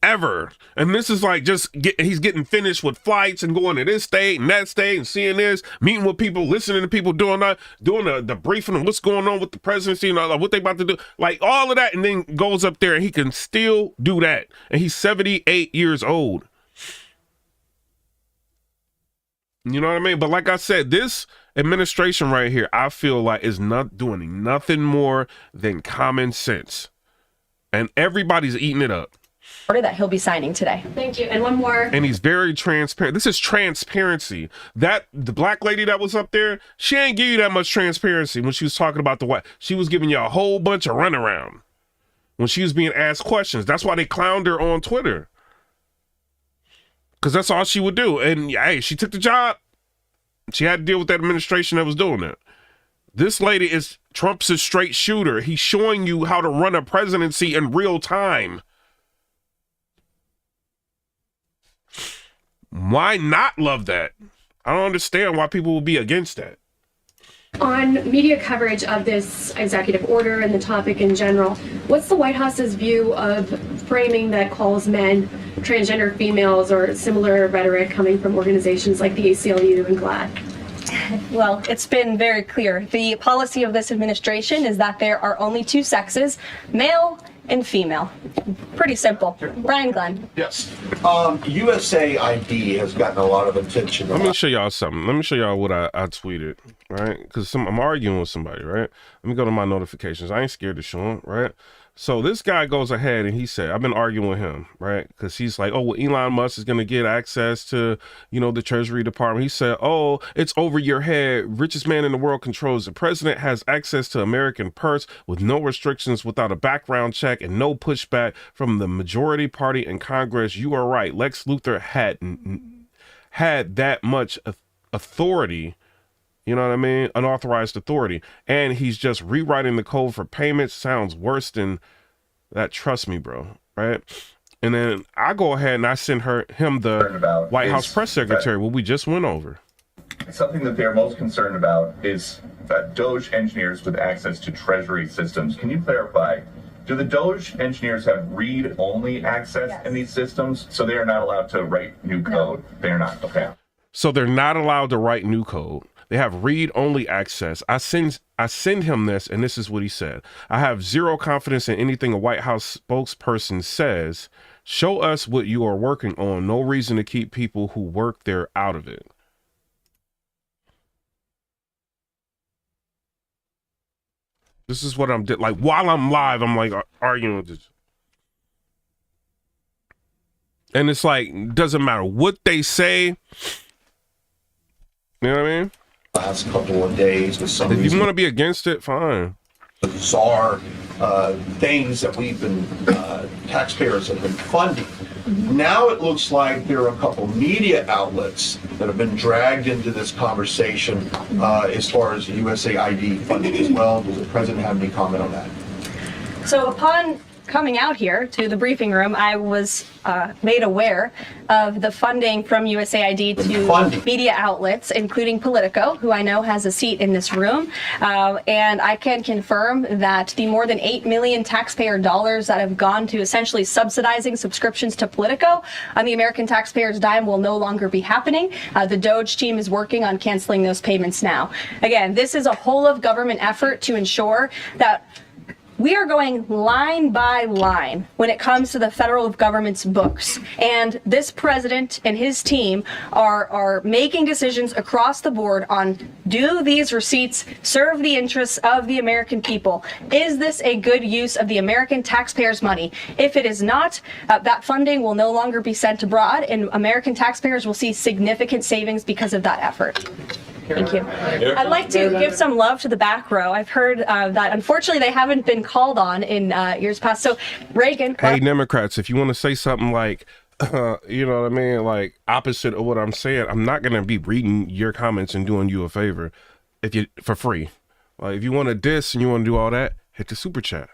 ever. And this is like he's getting finished with flights and going to this state and that state and seeing this, meeting with people, listening to people, doing the briefing on what's going on with the presidency and what they about to do, like all of that, and then goes up there and he can still do that. And he's 78 years old. You know what I mean? But like I said, this administration right here, I feel like is not doing nothing more than common sense. And everybody's eating it up. Order that he'll be signing today. Thank you. And one more. And he's very transparent. This is transparency. The black lady that was up there, she ain't give you that much transparency when she was talking about the white. She was giving you a whole bunch of runaround when she was being asked questions. That's why they clowned her on Twitter. Because that's all she would do. And hey, she took the job. She had to deal with that administration that was doing that. This lady Trump's a straight shooter. He's showing you how to run a presidency in real time. Why not love that? I don't understand why people will be against that. On media coverage of this executive order and the topic in general, what's the White House's view of framing that calls men transgender females or similar rhetoric coming from organizations like the ACLU and GLAAD? Well, it's been very clear. The policy of this administration is that there are only two sexes, male and female. Pretty simple. Brian Glenn. Yes. USAID has gotten a lot of attention. Let me show y'all something. Let me show y'all what I tweeted, right? Because I'm arguing with somebody, right? Let me go to my notifications. I ain't scared to show them, right? So this guy goes ahead and he said, I've been arguing with him, right? Because he's like, oh, well, Elon Musk is going to get access to, the Treasury Department. He said, oh, it's over your head. Richest man in the world controls. The president has access to American purse with no restrictions, without a background check and no pushback from the majority party in Congress. You are right. Lex Luthor had that much authority. You know what I mean? Unauthorized authority. And he's just rewriting the code for payments. Sounds worse than that. Trust me, bro. Right? And then I go ahead and I send him the White House press secretary, what we just went over. Something that they're most concerned about is that DOGE engineers with access to Treasury systems. Can you clarify? Do the DOGE engineers have read-only access in these systems? So they are not allowed to write new code? No. They are not. Okay. So they're not allowed to write new code. They have read-only access. I send him this, and this is what he said. I have zero confidence in anything a White House spokesperson says. Show us what you are working on. No reason to keep people who work there out of it. This is what I'm doing. Like, while I'm live, I'm like arguing with this. And it's like, doesn't matter what they say. You know what I mean? Last couple of days with some if you want to be against it, fine. Bizarre things that we've been taxpayers have been funding. Now it looks like there are a couple media outlets that have been dragged into this conversation as far as USAID funding as well. Does the president have any comment on that? So upon coming out here to the briefing room, I was made aware of the funding from USAID to media outlets, including Politico, who I know has a seat in this room. And I can confirm that the more than $8 million taxpayer dollars that have gone to essentially subsidizing subscriptions to Politico on the American taxpayers' dime will no longer be happening. The DOGE team is working on canceling those payments now. Again, this is a whole of government effort to ensure that we are going line by line when it comes to the federal government's books. And this president and his team are making decisions across the board on, do these receipts serve the interests of the American people? Is this a good use of the American taxpayers' money? If it is not, that funding will no longer be sent abroad, and American taxpayers will see significant savings because of that effort. Thank you. I'd like to give some love to the back row. I've heard that unfortunately they haven't been called on in years past. So Reagan. Hey, Democrats, if you want to say something like, you know what I mean, like opposite of what I'm saying, I'm not going to be reading your comments and doing you a favor for free. Like if you want to diss and you want to do all that, hit the super chat.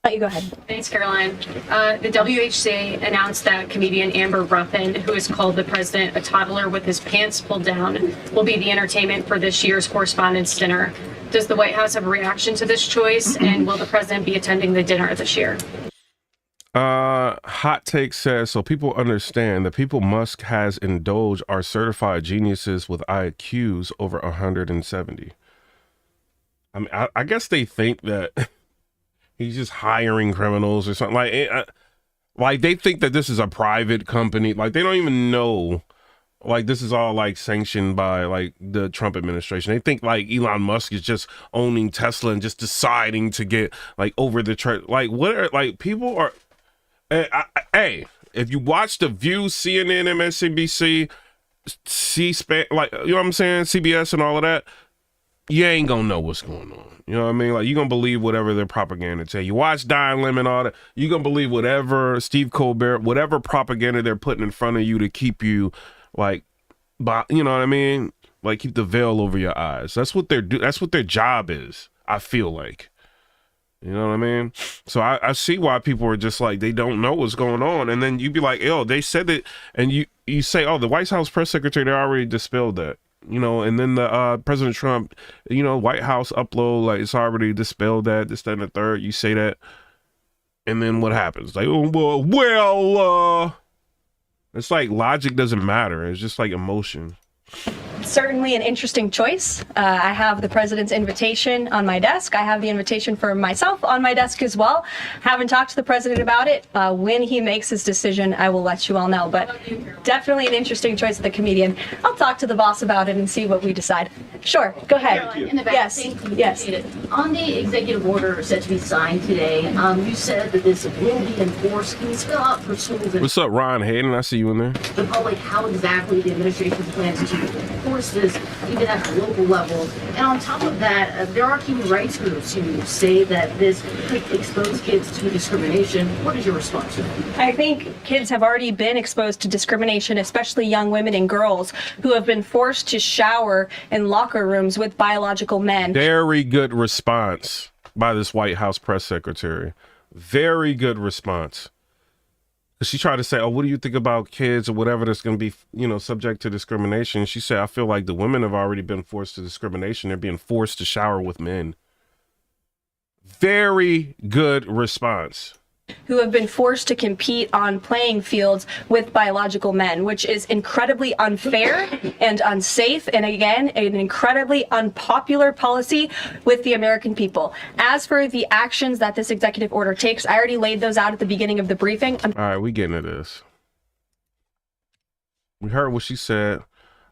Let you go ahead. Thanks, Caroline. The WHC announced that comedian Amber Ruffin, who has called the president a toddler with his pants pulled down, will be the entertainment for this year's Correspondents' Dinner. Does the White House have a reaction to this choice, and will the president be attending the dinner this year? Hot Take says, so people understand the people Musk has in DOGE are certified geniuses with IQs over 170. I mean, I guess they think that he's just hiring criminals or something. Like they think that this is a private company. Like they don't even know. Like this is all like sanctioned by like the Trump administration. They think like Elon Musk is just owning Tesla and just deciding to get like over the church. Like what are like people are. Hey, if you watch The View, CNN, MSNBC, C-SPAN, like you know what I'm saying, CBS and all of that, you ain't gonna know what's going on. You know what I mean? Like you gonna believe whatever their propaganda tell you. Watch Don Lemon, all that. You gonna believe whatever Steve Colbert, whatever propaganda they're putting in front of you to keep you. Like, you know what I mean? Like keep the veil over your eyes. That's what that's what their job is. I feel like, you know what I mean? So I see why people are just like, they don't know what's going on. And then you be like, yo, they said that. And you say, oh, the White House press secretary, they already dispelled that, you know? And then the President Trump, you know, White House upload, like it's already dispelled that, this, that, and the third. You say that. And then what happens? Like, oh, well, it's like logic doesn't matter. It's just like emotion. Certainly an interesting choice. I have the president's invitation on my desk. I have the invitation for myself on my desk as well. Haven't talked to the president about it. When he makes his decision, I will let you all know. But definitely an interesting choice of the comedian. I'll talk to the boss about it and see what we decide. Sure, go ahead. In the back. Yes, Thank you. yes. Appreciate it. On the executive order set to be signed today, you said that this will be enforced. Can you spell out for schools and What's up, Ron Hayden? I see you in there. the public how exactly the administration plans to enforce this, even at the local level? And on top of that, there are human rights groups who say that this could expose kids to discrimination. What is your response to that? I think kids have already been exposed to discrimination, especially young women and girls who have been forced to shower in locker rooms with biological men. Very good response by this White House press secretary. Very good response. She tried to say, oh, what do you think about kids or whatever that's going to be, you know, subject to discrimination? She said, I feel like the women have already been forced to discrimination. They're being forced to shower with men. Very good response. Who have been forced to compete on playing fields with biological men, which is incredibly unfair and unsafe, and again, an incredibly unpopular policy with the American people. As for the actions that this executive order takes, I already laid those out at the beginning of the briefing. All right, we getting to this. We heard what she said.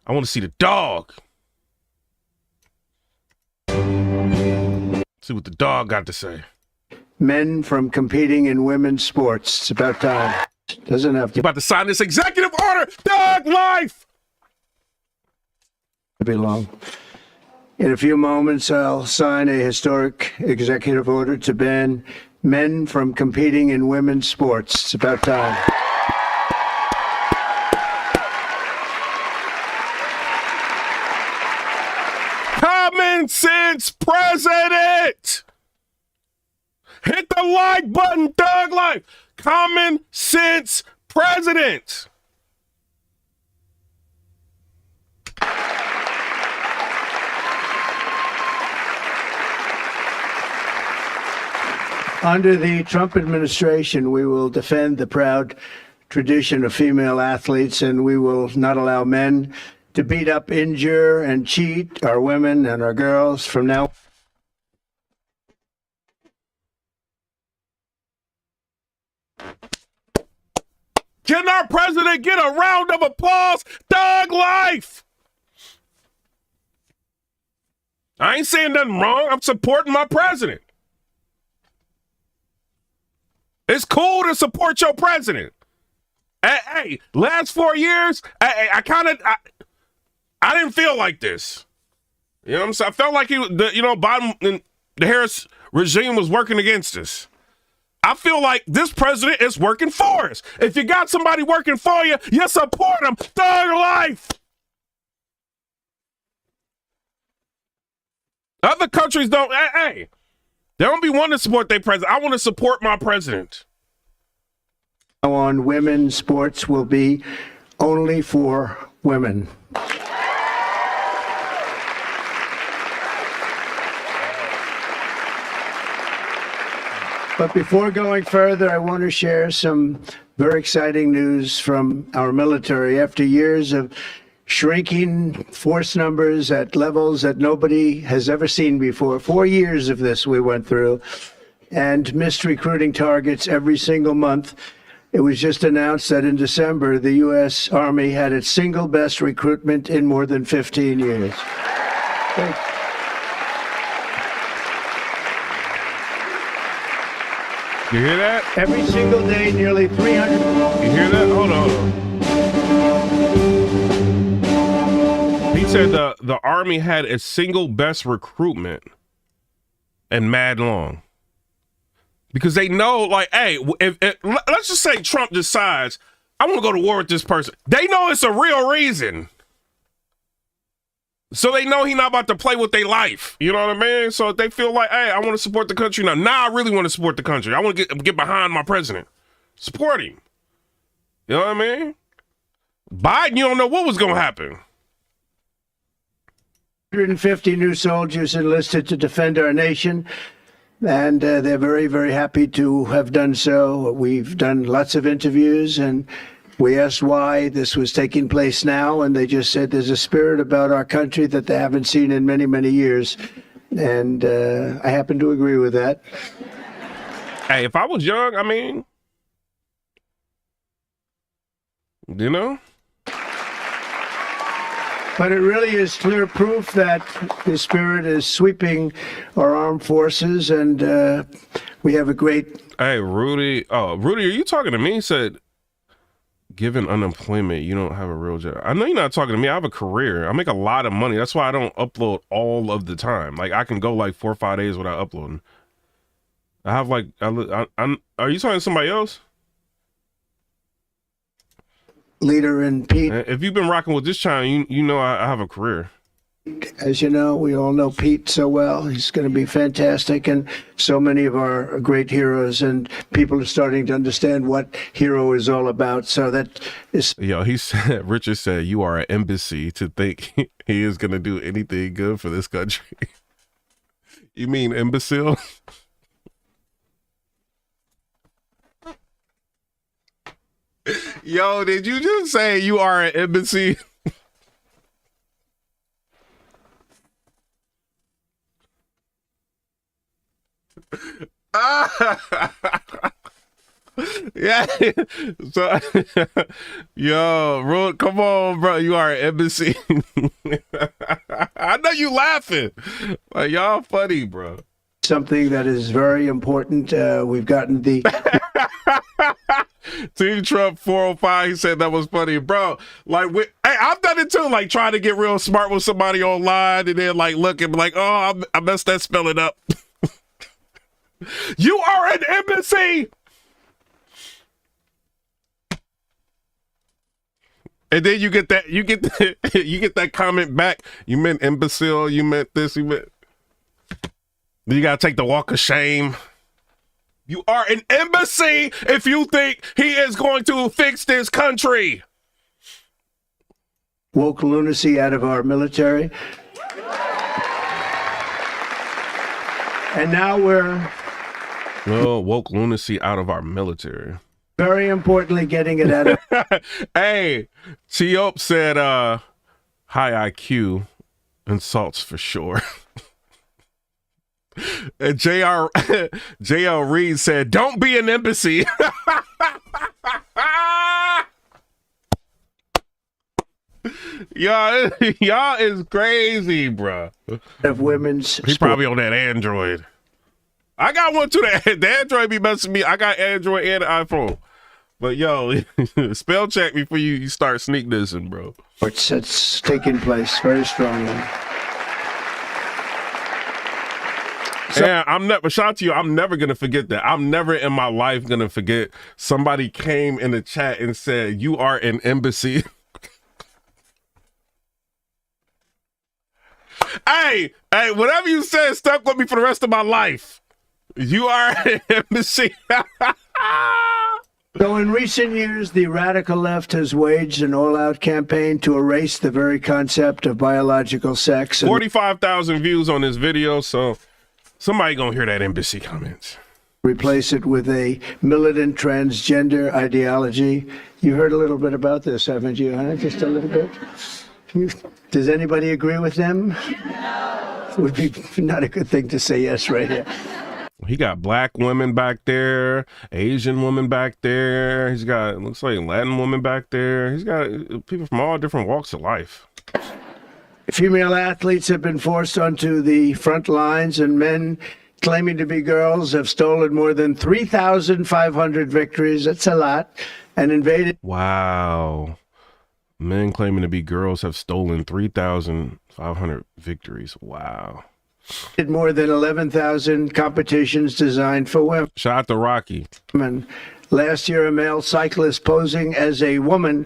I want to see the dog. See what the dog got to say. Men from competing in women's sports. It's about time. Doesn't have You to about to sign this executive order, dog life. be long. In a few moments, I'll sign a historic executive order to ban men from competing in women's sports. It's about time. Common sense president. Hit the like button, Thug Life. Common sense president. Under the Trump administration, we will defend the proud tradition of female athletes, and we will not allow men to beat up, injure, and cheat our women and our girls from now. Can our president get a round of applause? Thug Life. I ain't saying nothing wrong. I'm supporting my president. It's cool to support your president. Hey, last 4 years, I didn't feel like this. You know what I'm saying? I felt like Biden and the Harris regime was working against us. I feel like this president is working for us. If you got somebody working for you, you support them. Thug Life. Other countries don't. Hey, they don't be wanting to support their president. I want to support my president. On women's sports will be only for women. But before going further, I want to share some very exciting news from our military. After years of shrinking force numbers at levels that nobody has ever seen before, 4 years of this we went through, and missed recruiting targets every single month, it was just announced that in December, the U.S. Army had its single best recruitment in more than 15 years. You hear that? Every single day, nearly 300. You hear that? Hold on. He said the Army had its single best recruitment and mad long. Because they know, like, hey, if let's just say Trump decides, I want to go to war with this person. They know it's a real reason. So they know he's not about to play with their life. You know what I mean? So if they feel like, hey, I want to support the country now. Nah, I really want to support the country. I want to get behind my president. Support him. You know what I mean? Biden, you don't know what was going to happen. 150 new soldiers enlisted to defend our nation, and they're very, very happy to have done so. We've done lots of interviews, and we asked why this was taking place now, and they just said there's a spirit about our country that they haven't seen in many, many years. And I happen to agree with that. Hey, if I was young, I mean, you know? But it really is clear proof that the spirit is sweeping our armed forces, and we have a great... Hey, Rudy. Oh, Rudy, are you talking to me? He said, given unemployment, you don't have a real job. I know you're not talking to me. I have a career. I make a lot of money. That's why I don't upload all of the time. Like, I can go like 4 or 5 days without uploading. I have like, I'm. Are you talking to somebody else? Leader in Pete. If you've been rocking with this channel, you know I have a career. As you know, we all know Pete so well. He's going to be fantastic, and so many of our great heroes, and people are starting to understand what hero is all about. So that is... Yo, he said, Richard said, you are an embassy to think he is going to do anything good for this country. You mean imbecile? Yo, did you just say you are an embassy? Yeah. So, yo, come on, bro. You are an embassy. I know you laughing. Like, y'all funny, bro. Something that is very important. We've gotten the... Team Trump 405, he said that was funny, bro. Like, hey, I've done it too, like trying to get real smart with somebody online and then like look and be like, oh, I messed that spelling up. You are an embassy. And then you get that comment back. You meant imbecile. You meant this. You meant. Then you gotta take the walk of shame. You are an embassy if you think he is going to fix this country. Woke lunacy out of our military. And now we're... Well, woke lunacy out of our military. Very importantly, getting it out of... Hey, T.O.P. said, high IQ, insults for sure. And J.L. Reed said, don't be an embassy. Y'all is crazy, bro. Of women's He's probably on that Android. I got one too. The Android be messing me. I got Android and iPhone. But yo, spell check before you start sneak dissing, bro. That's taking place very strongly. Yeah, shout out to you. I'm never gonna forget that. I'm never in my life gonna forget somebody came in the chat and said, you are an embassy. Hey, whatever you said stuck with me for the rest of my life. You are an embassy. So in recent years, the radical left has waged an all-out campaign to erase the very concept of biological sex. 45,000 views on this video, so somebody gonna hear that embassy comments. replace it with a militant transgender ideology. You heard a little bit about this, haven't you, huh? Just a little bit? Does anybody agree with them? No. Would be not a good thing to say yes right here. He got black women back there, Asian women back there. He's got, looks like Latin women back there. He's got people from all different walks of life. Female athletes have been forced onto the front lines, and men claiming to be girls have stolen more than 3,500 victories. That's a lot. And invaded. Wow. Men claiming to be girls have stolen 3,500 victories. Wow. More than 11,000 competitions designed for women. Shout out to Rocky. Last year, a male cyclist posing as a woman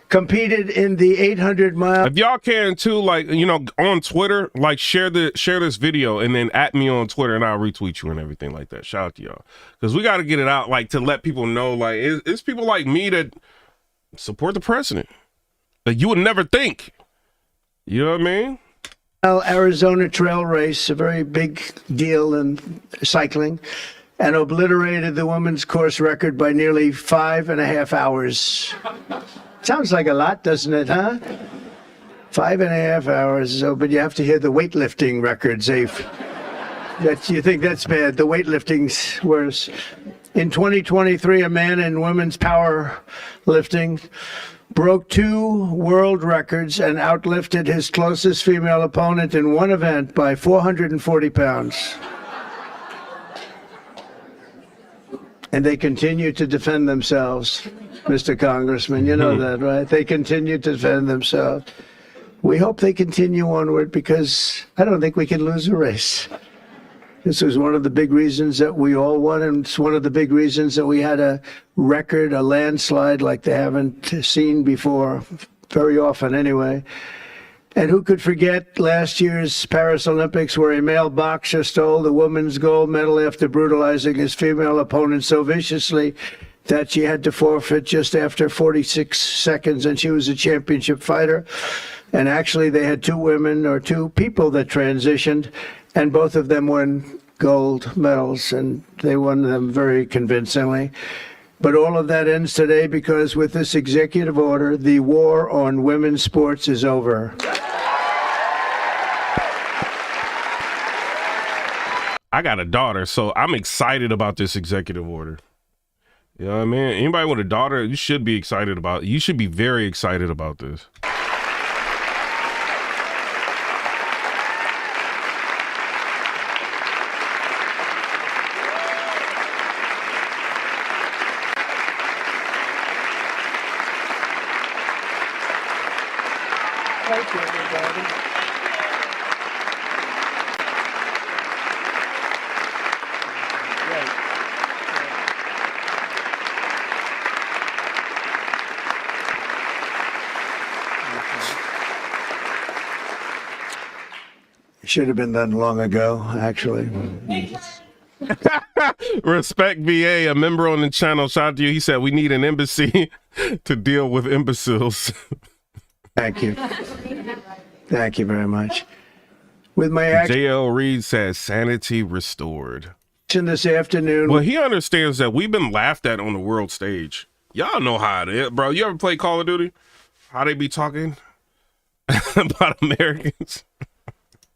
competed in the 800-mile. If y'all can too, like, you know, on Twitter, like share this video and then at me on Twitter and I'll retweet you and everything like that. Shout out to y'all. Because we got to get it out, like, to let people know, like, it's people like me that support the president that you would never think. You know what I mean? Arizona trail race, a very big deal in cycling, and obliterated the women's course record by nearly 5.5 hours. Sounds like a lot, doesn't it, huh? 5.5 hours. So, but you have to hear the weightlifting records. You think that's bad. The weightlifting's worse. In 2023, a man in women's powerlifting broke 2 world records and outlifted his closest female opponent in one event by 440 pounds. And they continue to defend themselves, Mr. Congressman. You know that, right? They continue to defend themselves. We hope they continue onward because I don't think we can lose a race. This was one of the big reasons that we all won, and it's one of the big reasons that we had a record, a landslide like they haven't seen before, very often anyway. And who could forget last year's Paris Olympics where a male boxer stole the women's gold medal after brutalizing his female opponent so viciously that she had to forfeit just after 46 seconds, and she was a championship fighter. And actually they had 2 women or 2 people that transitioned, and both of them won gold medals, and they won them very convincingly. But all of that ends today because with this executive order, the war on women's sports is over. I got a daughter, so I'm excited about this executive order. You know what I mean? Anybody with a daughter, you should be excited about it. You should be very excited about this. Thank you, everybody. It should have been done long ago, actually. Respect VA, a member on the channel. Shout out to you. He said we need an embassy to deal with imbeciles. Thank you. Thank you very much. With my action JL Reed says sanity restored. this afternoon. Well, he understands that we've been laughed at on the world stage. Y'all know how it is, bro. You ever play Call of Duty? How they be talking about Americans?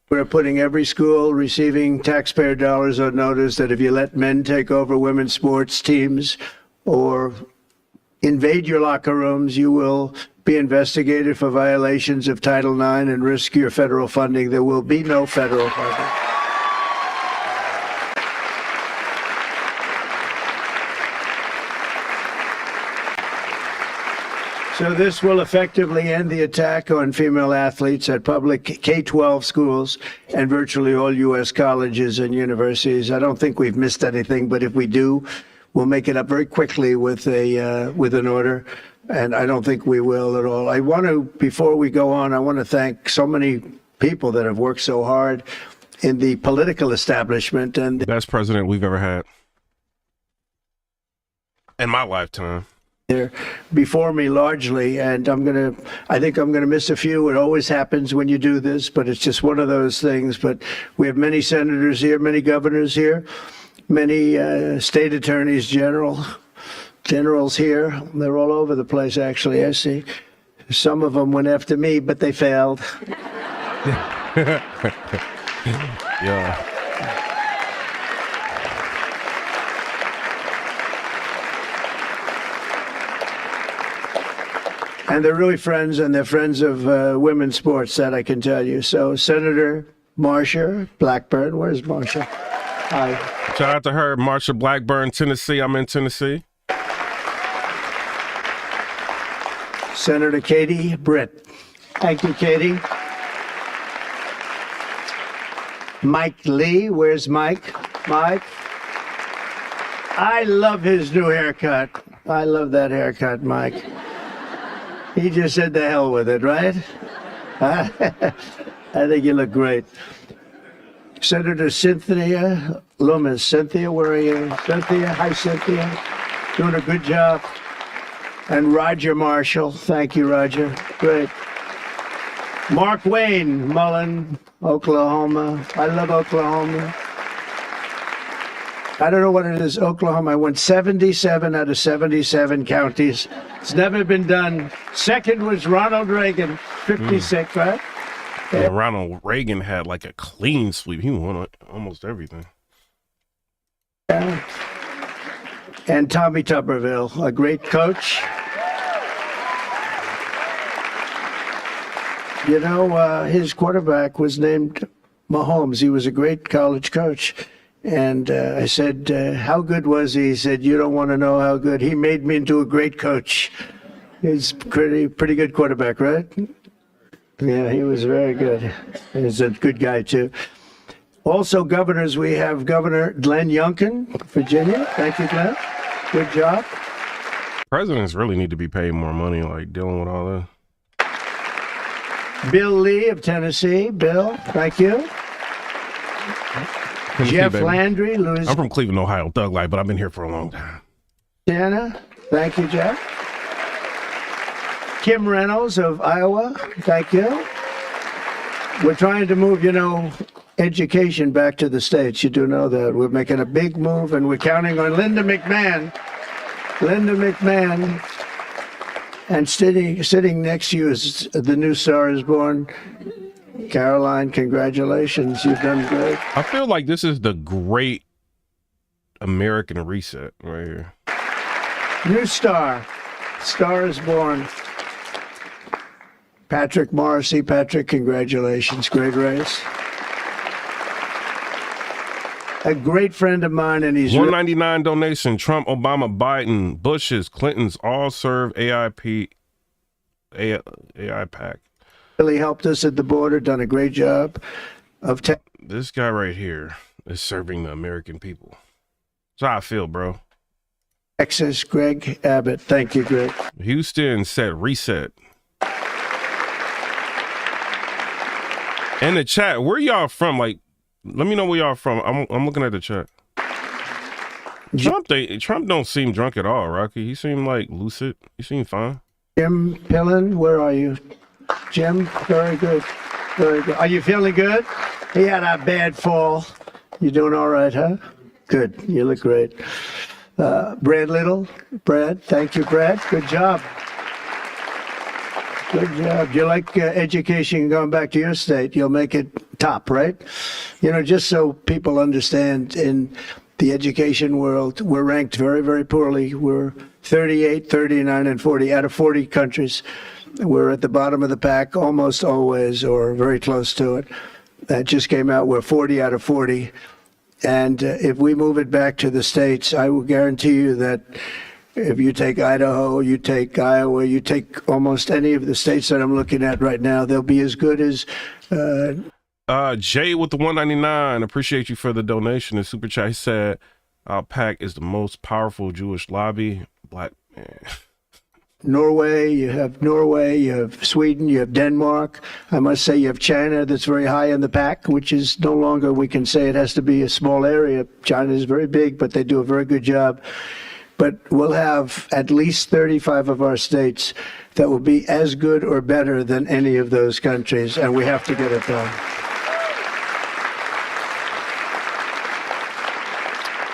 We're putting every school receiving taxpayer dollars on notice that if you let men take over women's sports teams or invade your locker rooms, you will be investigated for violations of Title IX and risk your federal funding. There will be no federal funding. So this will effectively end the attack on female athletes at public K-12 schools and virtually all U.S. colleges and universities. I don't think we've missed anything, but if we do, we'll make it up very quickly with an order, and I don't think we will at all. I want to, before we go on, I want to thank so many people that have worked so hard in the political establishment. And the best president we've ever had in my lifetime. There before me largely, and I think I'm gonna miss a few. It always happens when you do this, but it's just one of those things. But we have many senators here, many governors here, many state attorneys generals here. They're all over the place, actually. I see. Some of them went after me, but they failed. Yeah. And they're really friends, and they're friends of women's sports, that I can tell you. So Senator Marsha Blackburn, where's Marsha? Hi. Shout out to her, Marsha Blackburn, Tennessee. I'm in Tennessee. Senator Katie Britt. Thank you, Katie. Mike Lee, where's Mike? Mike. I love his new haircut. I love that haircut, Mike. He just said the hell with it, right? I think you look great. Senator Cynthia Loomis. Cynthia, where are you? Cynthia, hi Cynthia. Doing a good job. And Roger Marshall. Thank you, Roger. Great. Mark Wayne, Mullen, Oklahoma. I love Oklahoma. I don't know what it is, Oklahoma. I went 77 out of 77 counties. It's never been done. Second was Ronald Reagan, 56, right? Yeah, Ronald Reagan had like a clean sweep. He won almost everything. Yeah. And Tommy Tuberville, a great coach. You know, his quarterback was named Mahomes. He was a great college coach. And I said, how good was he? He said, you don't want to know how good. He made me into a great coach. He's pretty good quarterback, right? Yeah, he was very good. He's a good guy, too. Also, governors, we have Governor Glenn Youngkin, Virginia. Thank you, Glenn. Good job. Presidents really need to be paid more money, like dealing with all that. Bill Lee of Tennessee. Bill, thank you. Jeff baby. Landry, I'm from Cleveland, Ohio, thug life, but I've been here for a long time. Louisiana. Thank you, Jeff. Kim Reynolds of Iowa. Thank you. We're trying to move, education back to the states. You do know that. We're making a big move, and we're counting on Linda McMahon. Linda McMahon. And sitting next to you is the new Star is Born. Caroline, congratulations. You've done great. I feel like this is the great American reset right here. New Star. Star is Born. Patrick Morrissey. Patrick, congratulations. Great race. A great friend of mine, and he's... $199 donation. Trump, Obama, Biden, Bush's, Clintons all serve AI PAC. Really helped us at the border, done a great job of... This guy right here is serving the American people. That's how I feel, bro. Texas, Greg Abbott. Thank you, Greg. Houston said reset. In the chat, where y'all from? Like, let me know where y'all from. I'm looking at the chat. Trump don't seem drunk at all, Rocky. He seemed like lucid. He seemed fine. Jim Pillen, where are you? Jim, very good. Very good. Are you feeling good? He had a bad fall. You doing all right, huh? Good. You look great. Brad Little. Brad, thank you, Brad. Good job. Good job. You like education going back to your state? You'll make it top, right? Just so people understand, in the education world, we're ranked very, very poorly. We're 38, 39, and 40 out of 40 countries. We're at the bottom of the pack almost always, or very close to it. That just came out. We're 40 out of 40. And if we move it back to the states, I will guarantee you that if you take Idaho, you take Iowa, you take almost any of the states that I'm looking at right now, they'll be as good as... Jay with the $199. Appreciate you for the donation. The super chat, he said, our PAC is the most powerful Jewish lobby. Black man. Norway, you have Sweden, you have Denmark. I must say you have China that's very high in the pack, which is no longer, we can say it has to be a small area. China is very big, but they do a very good job. But we'll have at least 35 of our states that will be as good or better than any of those countries, and we have to get it done.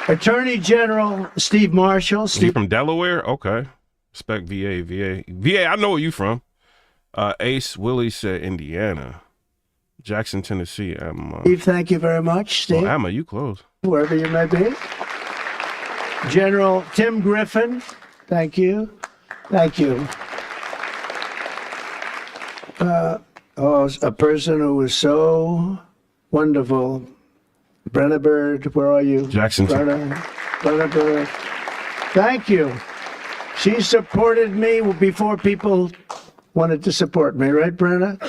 Attorney General Steve Marshall. You Steve, from Delaware? Okay. Respect VA. I know where you from. Ace Willie said Indiana. Jackson, Tennessee. Steve, thank you very much, Steve. Oh, Emma, you close. Wherever you may be. General Tim Griffin, thank you. Thank you. A person who was so wonderful. Brenna Bird, where are you? Jackson. Brenna Bird. Thank you. She supported me before people wanted to support me, right, Brenna?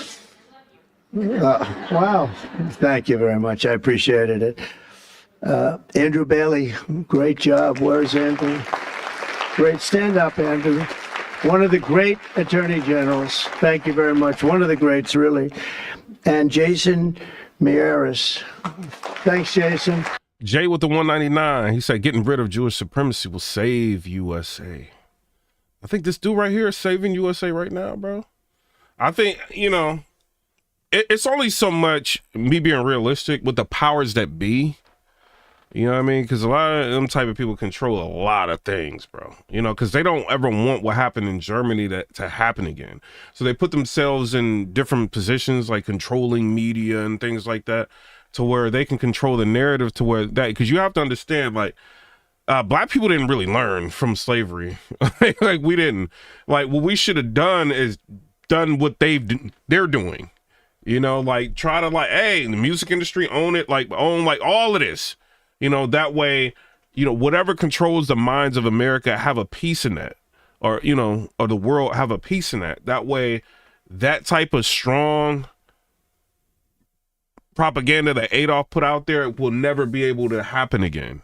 Wow. Thank you very much. I appreciated it. Andrew Bailey, great job. Where's Andrew? Great. Stand up, Andrew. One of the great attorney generals. Thank you very much. One of the greats, really. And Jason Mieres. Thanks, Jason. Jay with the 199. He said getting rid of Jewish supremacy will save USA. I think this dude right here is saving USA right now, bro. I think, it's only so much me being realistic with the powers that be. You know what I mean? Because a lot of them type of people control a lot of things, bro. Because they don't ever want what happened in Germany to happen again. So they put themselves in different positions, like controlling media and things like that, to where they can control the narrative to where that, because you have to understand, like, black people didn't really learn from slavery. Like we didn't. Like what we should have done is done what they're doing. Like try to hey, the music industry own all of this. That way, whatever controls the minds of America have a piece in that, or the world have a piece in that. That way, that type of strong propaganda that Adolf put out there will never be able to happen again.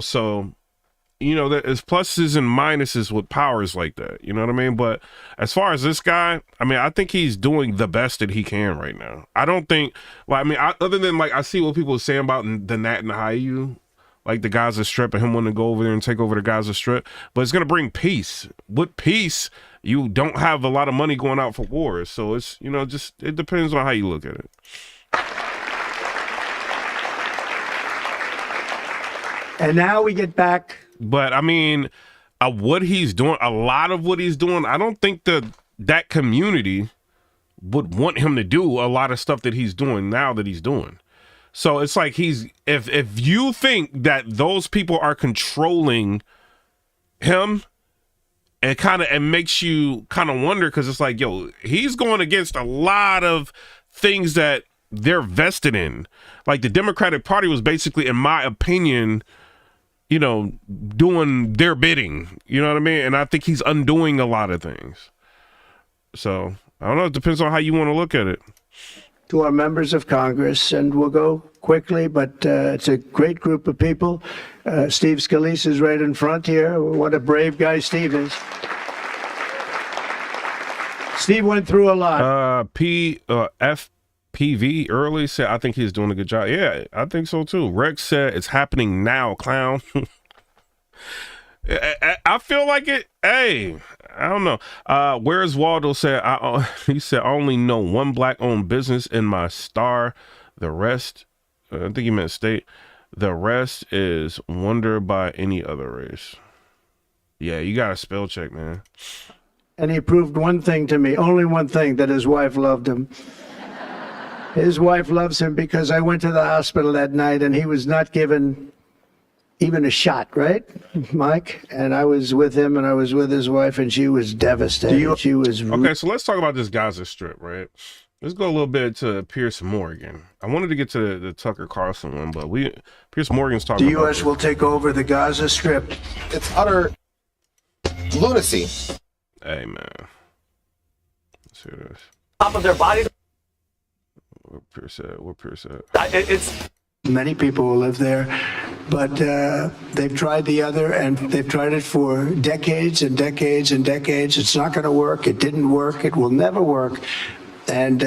So, there's pluses and minuses with powers like that. You know what I mean? But as far as this guy, I think he's doing the best that he can right now. I don't think, other than I see what people are saying about the Nat and the Hayyu, like the Gaza Strip and him wanting to go over there and take over the Gaza Strip, but it's going to bring peace. With peace, you don't have a lot of money going out for wars. So it's, it depends on how you look at it. And now we get back. But what he's doing, a lot of what he's doing, I don't think that community would want him to do a lot of stuff that he's doing now that he's doing. So it's like if you think that those people are controlling him, it makes you kind of wonder, because it's like, yo, he's going against a lot of things that they're vested in. Like the Democratic Party was basically, in my opinion, doing their bidding, you know what I mean? And I think he's undoing a lot of things. So I don't know. It depends on how you want to look at it. To our members of Congress, and we'll go quickly, but it's a great group of people. Steve Scalise is right in front here. What a brave guy Steve is. Steve went through a lot. FPV early said, I think he's doing a good job. Yeah, I think so too. Rex said, it's happening now, clown. I feel like it. Hey, I don't know. Where's Waldo said, he said, I only know one black owned business in my star. The rest, I think he meant state. The rest is wonder by any other race. Yeah, you got to spell check, man. And he proved one thing to me, only one thing, that his wife loved him. His wife loves him because I went to the hospital that night and he was not given even a shot, right, Mike? And I was with him and I was with his wife and she was devastated. She was... Okay, so let's talk about this Gaza Strip, right? Let's go a little bit to Piers Morgan. I wanted to get to the Tucker Carson one, but Piers Morgan's talking about... The U.S. will take over the Gaza Strip. It's utter lunacy. Hey, man. Let's hear this. Top of their bodies. Where Piers at? It's... Many people will live there, but they've tried the other, and they've tried it for decades and decades and decades. It's not going to work. It didn't work. It will never work. And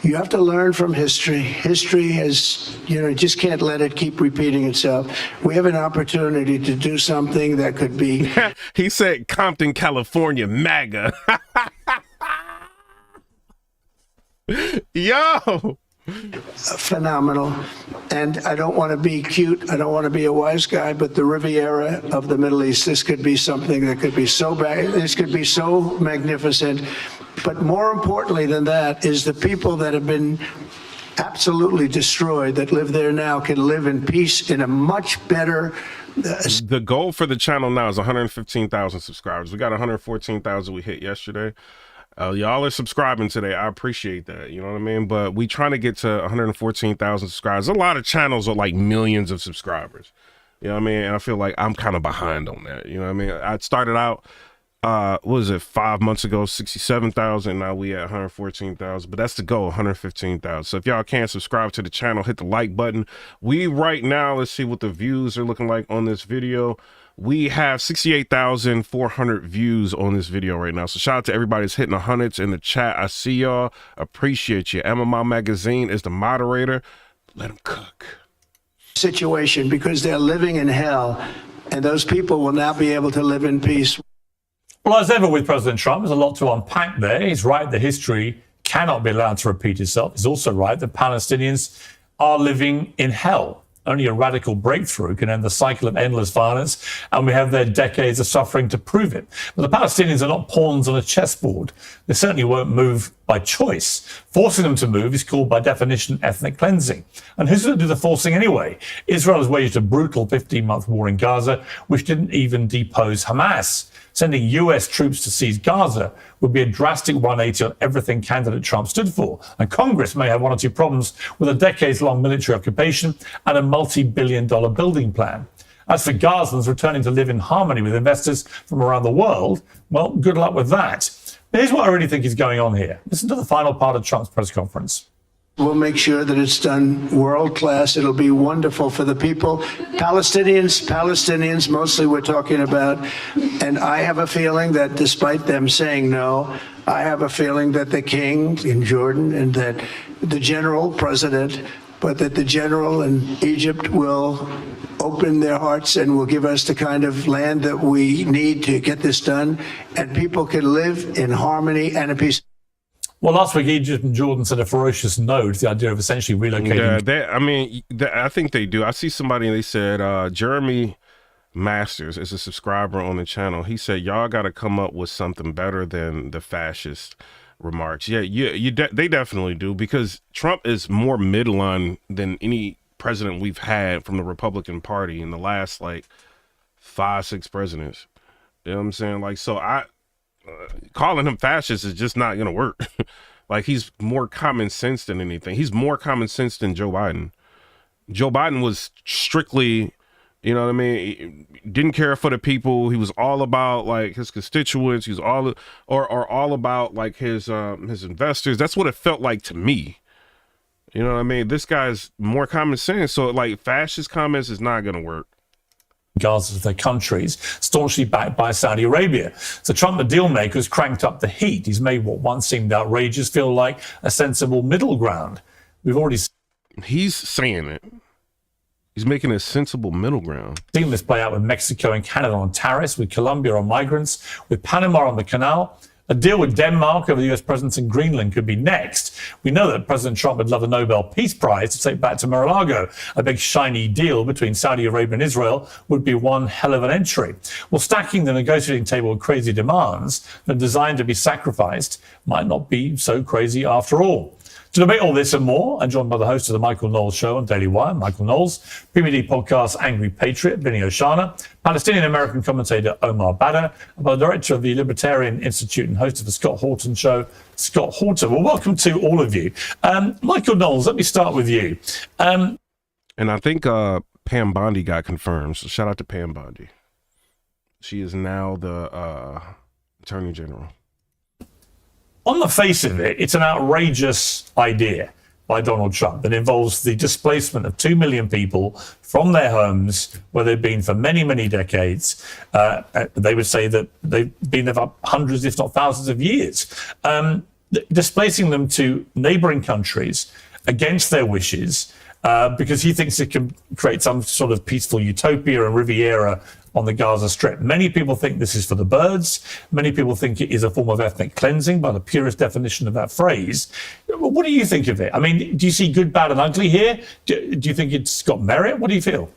you have to learn from history. History has, you just can't let it keep repeating itself. We have an opportunity to do something that could be... He said Compton, California, MAGA. Yo! phenomenal. And I don't want to be cute. I don't want to be a wise guy, but the Riviera of the Middle East, this could be something that could be so bad. This could be so magnificent. But more importantly than that is the people that have been absolutely destroyed that live there now can live in peace in a much better. The goal for the channel now is 115,000 subscribers. We got 114,000 we hit yesterday. Y'all are subscribing today. I appreciate that. You know what I mean? But we trying to get to 114,000 subscribers. A lot of channels are like millions of subscribers. You know what I mean? And I feel like I'm kind of behind on that. You know what I mean? I started out, what was it, 5 months ago, 67,000. Now we at 114,000. But that's the goal, 115,000. So if y'all can subscribe to the channel, hit the like button. We right now, let's see what the views are looking like on this video. We have 68,400 views on this video right now. So shout out to everybody that's hitting the hundreds in the chat. I see y'all. Appreciate you. MMI Magazine is the moderator. Let them cook. Situation because they're living in hell, and those people will now be able to live in peace. Well, as ever with President Trump, there's a lot to unpack there. He's right that history cannot be allowed to repeat itself. He's also right that Palestinians are living in hell. Only a radical breakthrough can end the cycle of endless violence, and we have their decades of suffering to prove it. But the Palestinians are not pawns on a chessboard. They certainly won't move by choice. Forcing them to move is called, by definition, ethnic cleansing. And who's going to do the forcing anyway? Israel has waged a brutal 15-month war in Gaza, which didn't even depose Hamas. Sending US troops to seize Gaza would be a drastic 180 on everything candidate Trump stood for. And Congress may have one or two problems with a decades-long military occupation and a multi-billion-dollar building plan. As for Gazans returning to live in harmony with investors from around the world, well, good luck with that. But here's what I really think is going on here. Listen to the final part of Trump's press conference. We'll make sure that it's done world class. It'll be wonderful for the people. Palestinians mostly we're talking about. And I have a feeling that despite them saying no, I have a feeling that the king in Jordan and that the general president, but that the general in Egypt will open their hearts and will give us the kind of land that we need to get this done. And people can live in harmony and in peace. Well, last week, Egypt and Jordan said a ferocious no to the idea of essentially relocating. Yeah, I think they do. I see somebody, and they said, Jeremy Masters is a subscriber on the channel. He said, y'all got to come up with something better than the fascist remarks. Yeah, they definitely do, because Trump is more midline than any president we've had from the Republican Party in the last, like, 5-6 presidents. You know what I'm saying? Like, so calling him fascist is just not gonna work. Like, he's more common sense than anything. He's more common sense than Joe Biden. Joe Biden was strictly, you know what I mean, didn't care for the people. He was all about like his constituents. He was all about like his investors. That's what it felt like to me. You know what I mean? This guy's more common sense. So like fascist comments is not gonna work. Gaza to their countries, staunchly backed by Saudi Arabia. So Trump, the deal maker, has cranked up the heat. He's made what once seemed outrageous feel like a sensible middle ground. We've already He's saying it. He's making a sensible middle ground. Seen this play out with Mexico and Canada on tariffs, with Colombia on migrants, with Panama on the canal. A deal with Denmark over the US presence in Greenland could be next. We know that President Trump would love a Nobel Peace Prize to take back to Mar-a-Lago. A big shiny deal between Saudi Arabia and Israel would be one hell of an entry. Well, stacking the negotiating table with crazy demands that are designed to be sacrificed might not be so crazy after all. To debate all this and more, I'm joined by the host of the Michael Knowles Show on Daily Wire, Michael Knowles, PBD podcast Angry Patriot, Vinny Oshana, Palestinian-American commentator Omar Badr, and by the director of the Libertarian Institute and host of the Scott Horton Show, Scott Horton. Well, welcome to all of you. Michael Knowles, let me start with you. And I think Pam Bondi got confirmed, so shout out to Pam Bondi. She is now the Attorney General. On the face of it, it's an outrageous idea by Donald Trump that involves the displacement of 2 million people from their homes where they've been for many, many decades. They would say that they've been there for hundreds, if not thousands of years. Displacing them to neighboring countries against their wishes, because he thinks it can create some sort of peaceful utopia and Riviera on the Gaza Strip. Many people think this is for the birds. Many people think it is a form of ethnic cleansing by the purest definition of that phrase. What do you think of it? I mean, do you see good, bad, and ugly here? Do you think it's got merit? What do you feel?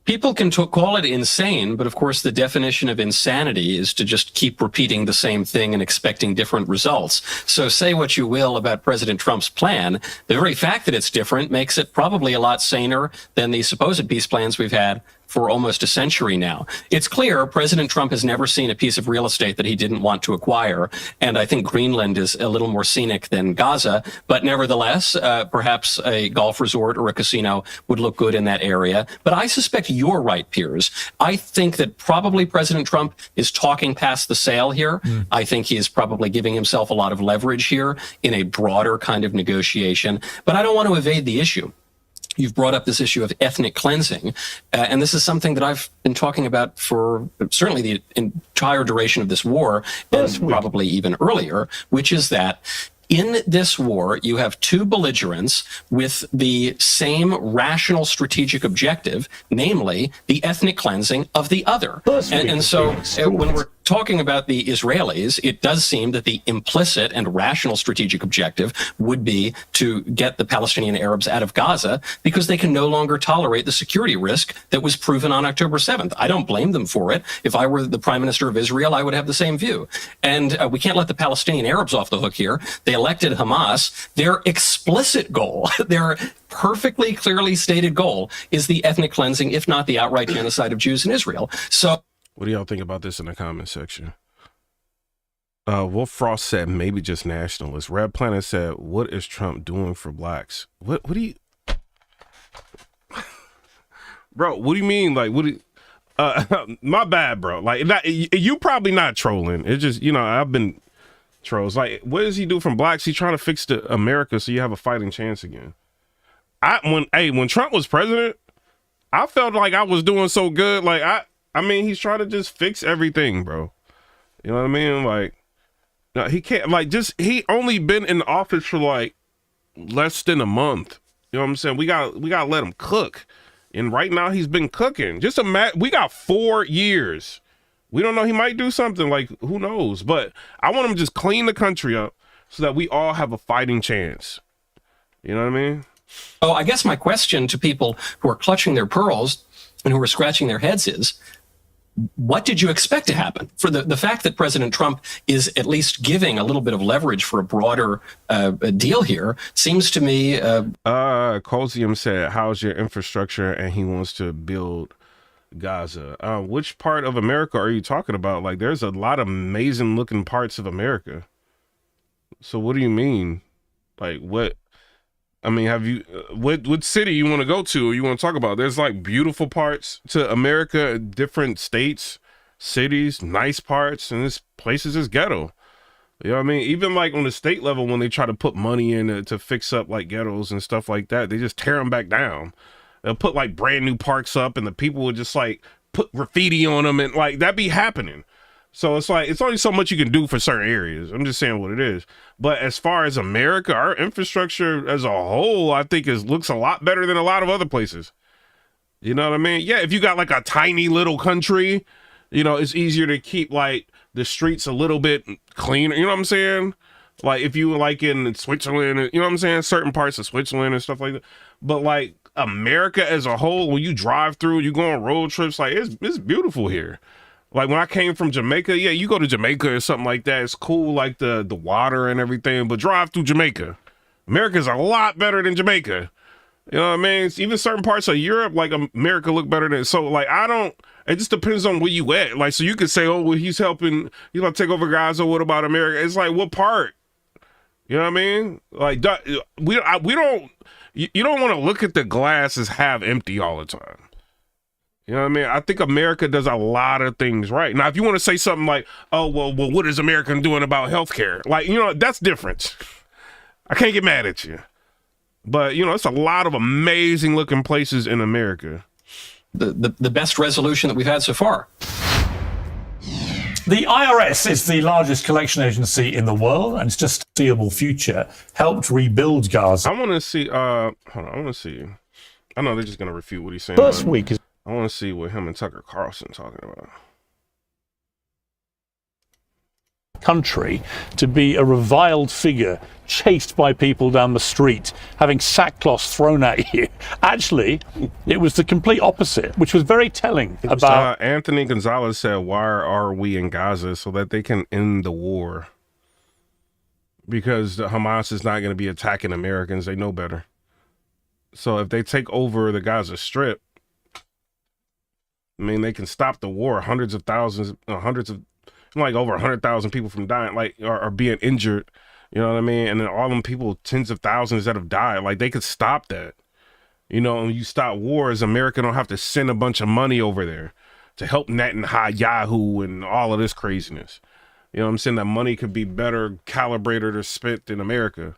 People can call it insane, but of course the definition of insanity is to just keep repeating the same thing and expecting different results. So say what you will about President Trump's plan, the very fact that it's different makes it probably a lot saner than the supposed peace plans we've had for almost a century now. It's clear President Trump has never seen a piece of real estate that he didn't want to acquire, and I think Greenland is a little more scenic than Gaza, but nevertheless, perhaps a golf resort or a casino would look good in that area. But I suspect you're right, Piers. I think that probably President Trump is talking past the sale here. I think he is probably giving himself a lot of leverage here in a broader kind of negotiation, but I don't want to evade the issue. You've brought up this issue of ethnic cleansing, and this is something that I've been talking about for certainly the entire duration of this war, and probably even earlier, which is that in this war, you have two belligerents with the same rational strategic objective, namely the ethnic cleansing of the other. And so when we're talking about the Israelis, it does seem that the implicit and rational strategic objective would be to get the Palestinian Arabs out of Gaza because they can no longer tolerate the security risk that was proven on October 7th. I don't blame them for it. If I were the prime minister of Israel, I would have the same view. And we can't let the Palestinian Arabs off the hook here. They elected Hamas. Their explicit goal, their perfectly clearly stated goal is the ethnic cleansing, if not the outright genocide of Jews in Israel. So what do y'all think about this in the comment section? Wolf Frost said maybe just nationalists. Red Planet said, what is Trump doing for blacks? What do you bro, what do you mean? Like, what do you, my bad, bro. Like, you probably not trolling. It's just, I've been trolls. Like, what does he do from blacks? He's trying to fix America so you have a fighting chance again. When Trump was president, I felt like I was doing so good. Like, I mean, he's trying to just fix everything, bro. You know what I mean? Like, no, he can't, he only been in office for like less than a month. You know what I'm saying? We gotta let him cook. And right now he's been cooking. Just imagine, we got 4 years. We don't know, he might do something, like, who knows? But I want him to just clean the country up so that we all have a fighting chance. You know what I mean? Oh, I guess my question to people who are clutching their pearls and who are scratching their heads is, what did you expect to happen? For the fact that President Trump is at least giving a little bit of leverage for a broader deal here seems to me... Cosium said, how's your infrastructure? And he wants to build Gaza. Which part of America are you talking about? Like, there's a lot of amazing looking parts of America. So what do you mean? Like, what? I mean, have you, what city you want to go to or you want to talk about? There's like beautiful parts to America, different states, cities, nice parts, and this places is ghetto. You know what I mean? Even like on the state level, when they try to put money in to fix up like ghettos and stuff like that, they just tear them back down. They'll put like brand new parks up and the people would just like put graffiti on them and like that be happening. So it's like, it's only so much you can do for certain areas. I'm just saying what it is. But as far as America, our infrastructure as a whole, I think looks a lot better than a lot of other places. You know what I mean? Yeah, if you got like a tiny little country, it's easier to keep like the streets a little bit cleaner. You know what I'm saying? Like if you were like in Switzerland, you know what I'm saying? Certain parts of Switzerland and stuff like that. But like America as a whole, when you drive through, you go on road trips, like it's beautiful here. Like when I came from Jamaica, yeah, you go to Jamaica or something like that. It's cool, like the water and everything, but drive through Jamaica. America's a lot better than Jamaica. You know what I mean? Even certain parts of Europe, like America look better than, so like, it just depends on where you at. Like, so you could say, oh, well, he's helping, take over Gaza. What about America? It's like, what part? You know what I mean? Like, you don't want to look at the glass as half empty all the time. You know what I mean? I think America does a lot of things right. Now, if you want to say something like, oh, well, what is America doing about healthcare? Like, that's different. I can't get mad at you. But, it's a lot of amazing looking places in America. The best resolution that we've had so far. The IRS is the largest collection agency in the world, and it's just foreseeable future helped rebuild Gaza. I want to see, hold on, I want to see. I know they're just going to refute what he's saying. First week is... I want to see what him and Tucker Carlson talking about. Country to be a reviled figure, chased by people down the street, having sackcloth thrown at you. Actually, it was the complete opposite, which was very telling about. Anthony Gonzalez said, "Why are we in Gaza? So that they can end the war. Because the Hamas is not going to be attacking Americans. They know better. So if they take over the Gaza Strip, I mean, they can stop the war. Hundreds of thousands, like over 100,000 people from dying, like are being injured. You know what I mean? And then all them people, tens of thousands that have died, like they could stop that. You know, and you stop wars, America don't have to send a bunch of money over there to help Netanyahu and all of this craziness. You know what I'm saying? That money could be better calibrated or spent in America.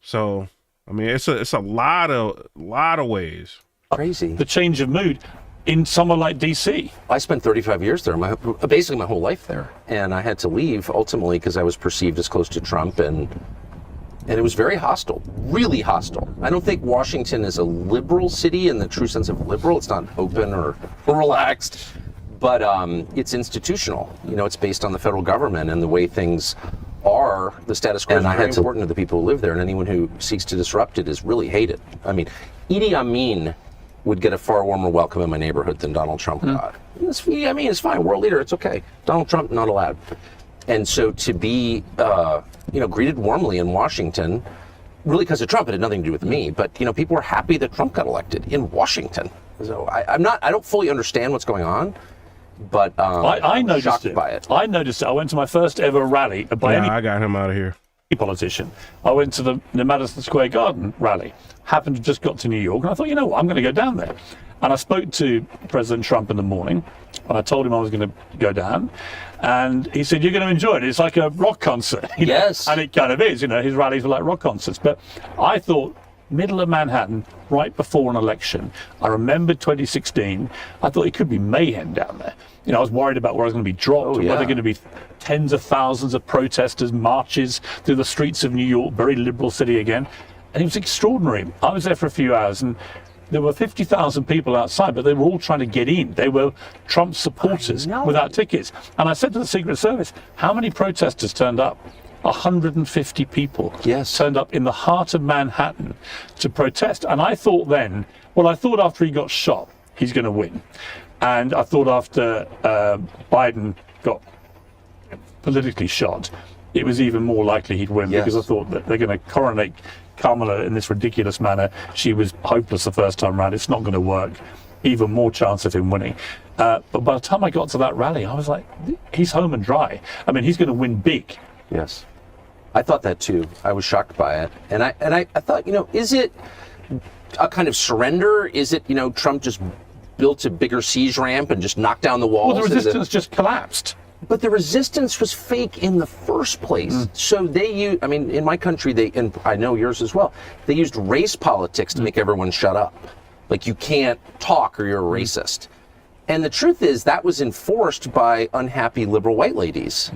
So, I mean, it's a lot of ways. Crazy. The change of mood in somewhere like DC. I spent 35 years there, basically my whole life there. And I had to leave ultimately because I was perceived as close to Trump, and it was very hostile, really hostile. I don't think Washington is a liberal city in the true sense of liberal. It's not open or relaxed, but it's institutional. You know, it's based on the federal government and the way things are, the status quo. And I had to important to the people who live there, and anyone who seeks to disrupt it is really hated. I mean, Idi Amin would get a far warmer welcome in my neighborhood than Donald Trump got. It's fine, world leader, it's okay. Donald Trump, not allowed. And so to be, greeted warmly in Washington, really because of Trump, it had nothing to do with me, but, you know, people were happy that Trump got elected in Washington. So I don't fully understand what's going on, but I noticed shocked it. by it. I noticed it. I went to my first ever rally by any I got him out of here. Politician. I went to the Madison Square Garden rally. Happened to just got to New York, and I thought, you know what, I'm going to go down there. And I spoke to President Trump in the morning, and I told him I was going to go down, and he said, "You're going to enjoy it. It's like a rock concert." Yes. And it kind of is. You know, his rallies were like rock concerts. But I thought, middle of Manhattan, right before an election. I remembered 2016. I thought it could be mayhem down there. You know, I was worried about where I was going to be dropped, and whether going to be tens of thousands of protesters, marches through the streets of New York, very liberal city again. And it was extraordinary. I was there for a few hours, and there were 50,000 people outside, but they were all trying to get in. They were Trump supporters without tickets. And I said to the Secret Service, how many protesters turned up? 150 people turned up in the heart of Manhattan to protest. And I thought then, I thought after he got shot, he's going to win. And I thought after Biden got politically shot, it was even more likely he'd win, because I thought that they're going to coronate Kamala in this ridiculous manner. She was hopeless the first time around. It's not going to work. Even more chance of him winning. But by the time I got to that rally, I was like, he's home and dry. I mean, he's going to win big. Yes. I thought that too. I was shocked by it. And I thought, you know, is it a kind of surrender? Is it, you know, Trump just built a bigger siege ramp and just knocked down the walls? Well, the resistance just collapsed. But the resistance was fake in the first place. So they used, I mean, in my country, and I know yours as well, they used race politics to make everyone shut up. Like, you can't talk or you're a racist. And the truth is that was enforced by unhappy liberal white ladies.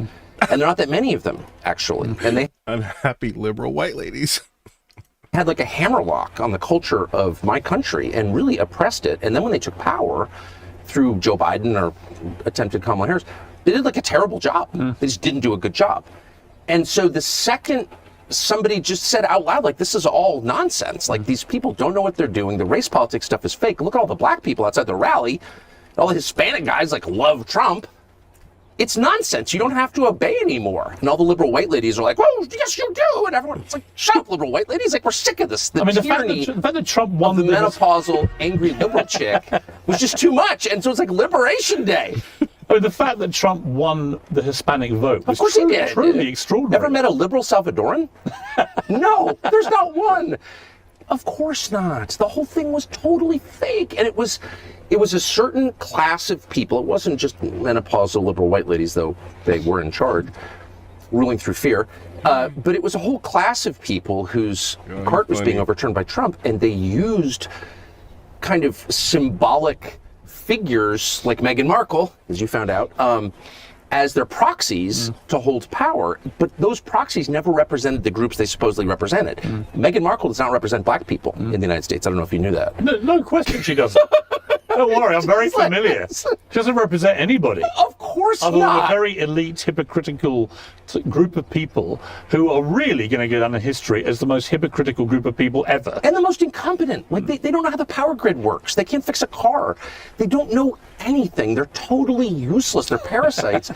And there are not that many of them, actually. And they unhappy liberal white ladies had like a hammerlock on the culture of my country and really oppressed it. And then when they took power through Joe Biden or attempted Kamala Harris, they did like a terrible job. They just didn't do a good job. And so the second somebody just said out loud, like, this is all nonsense. Like, these people don't know what they're doing. The race politics stuff is fake. Look at all the black people outside the rally. All the Hispanic guys like love Trump. It's nonsense. You don't have to obey anymore. And all the liberal white ladies are like, well, yes, you do. And everyone's like, shut up, liberal white ladies. Like, we're sick of this. The tyranny the fact that Trump won of the menopausal, angry liberal chick was just too much. And so it's like Liberation Day. I mean, the fact that Trump won the Hispanic vote was of course he did. Truly extraordinary. Ever met a liberal Salvadoran? No, there's not one. Of course not. The whole thing was totally fake. And it was a certain class of people. It wasn't just menopausal liberal white ladies, though they were in charge, ruling through fear. But it was a whole class of people whose cart was being overturned by Trump. And they used kind of symbolic figures like Meghan Markle, as you found out, as their proxies to hold power. But those proxies never represented the groups they supposedly represented. Meghan Markle does not represent black people in the United States. I don't know if you knew that. No question she doesn't. Don't worry, I'm very familiar. She doesn't represent anybody. Of course other than a not. very elite, hypocritical group of people who are really going to go down in history as the most hypocritical group of people ever. And the most incompetent. Like, they don't know how the power grid works. They can't fix a car. They don't know anything. They're totally useless. They're parasites.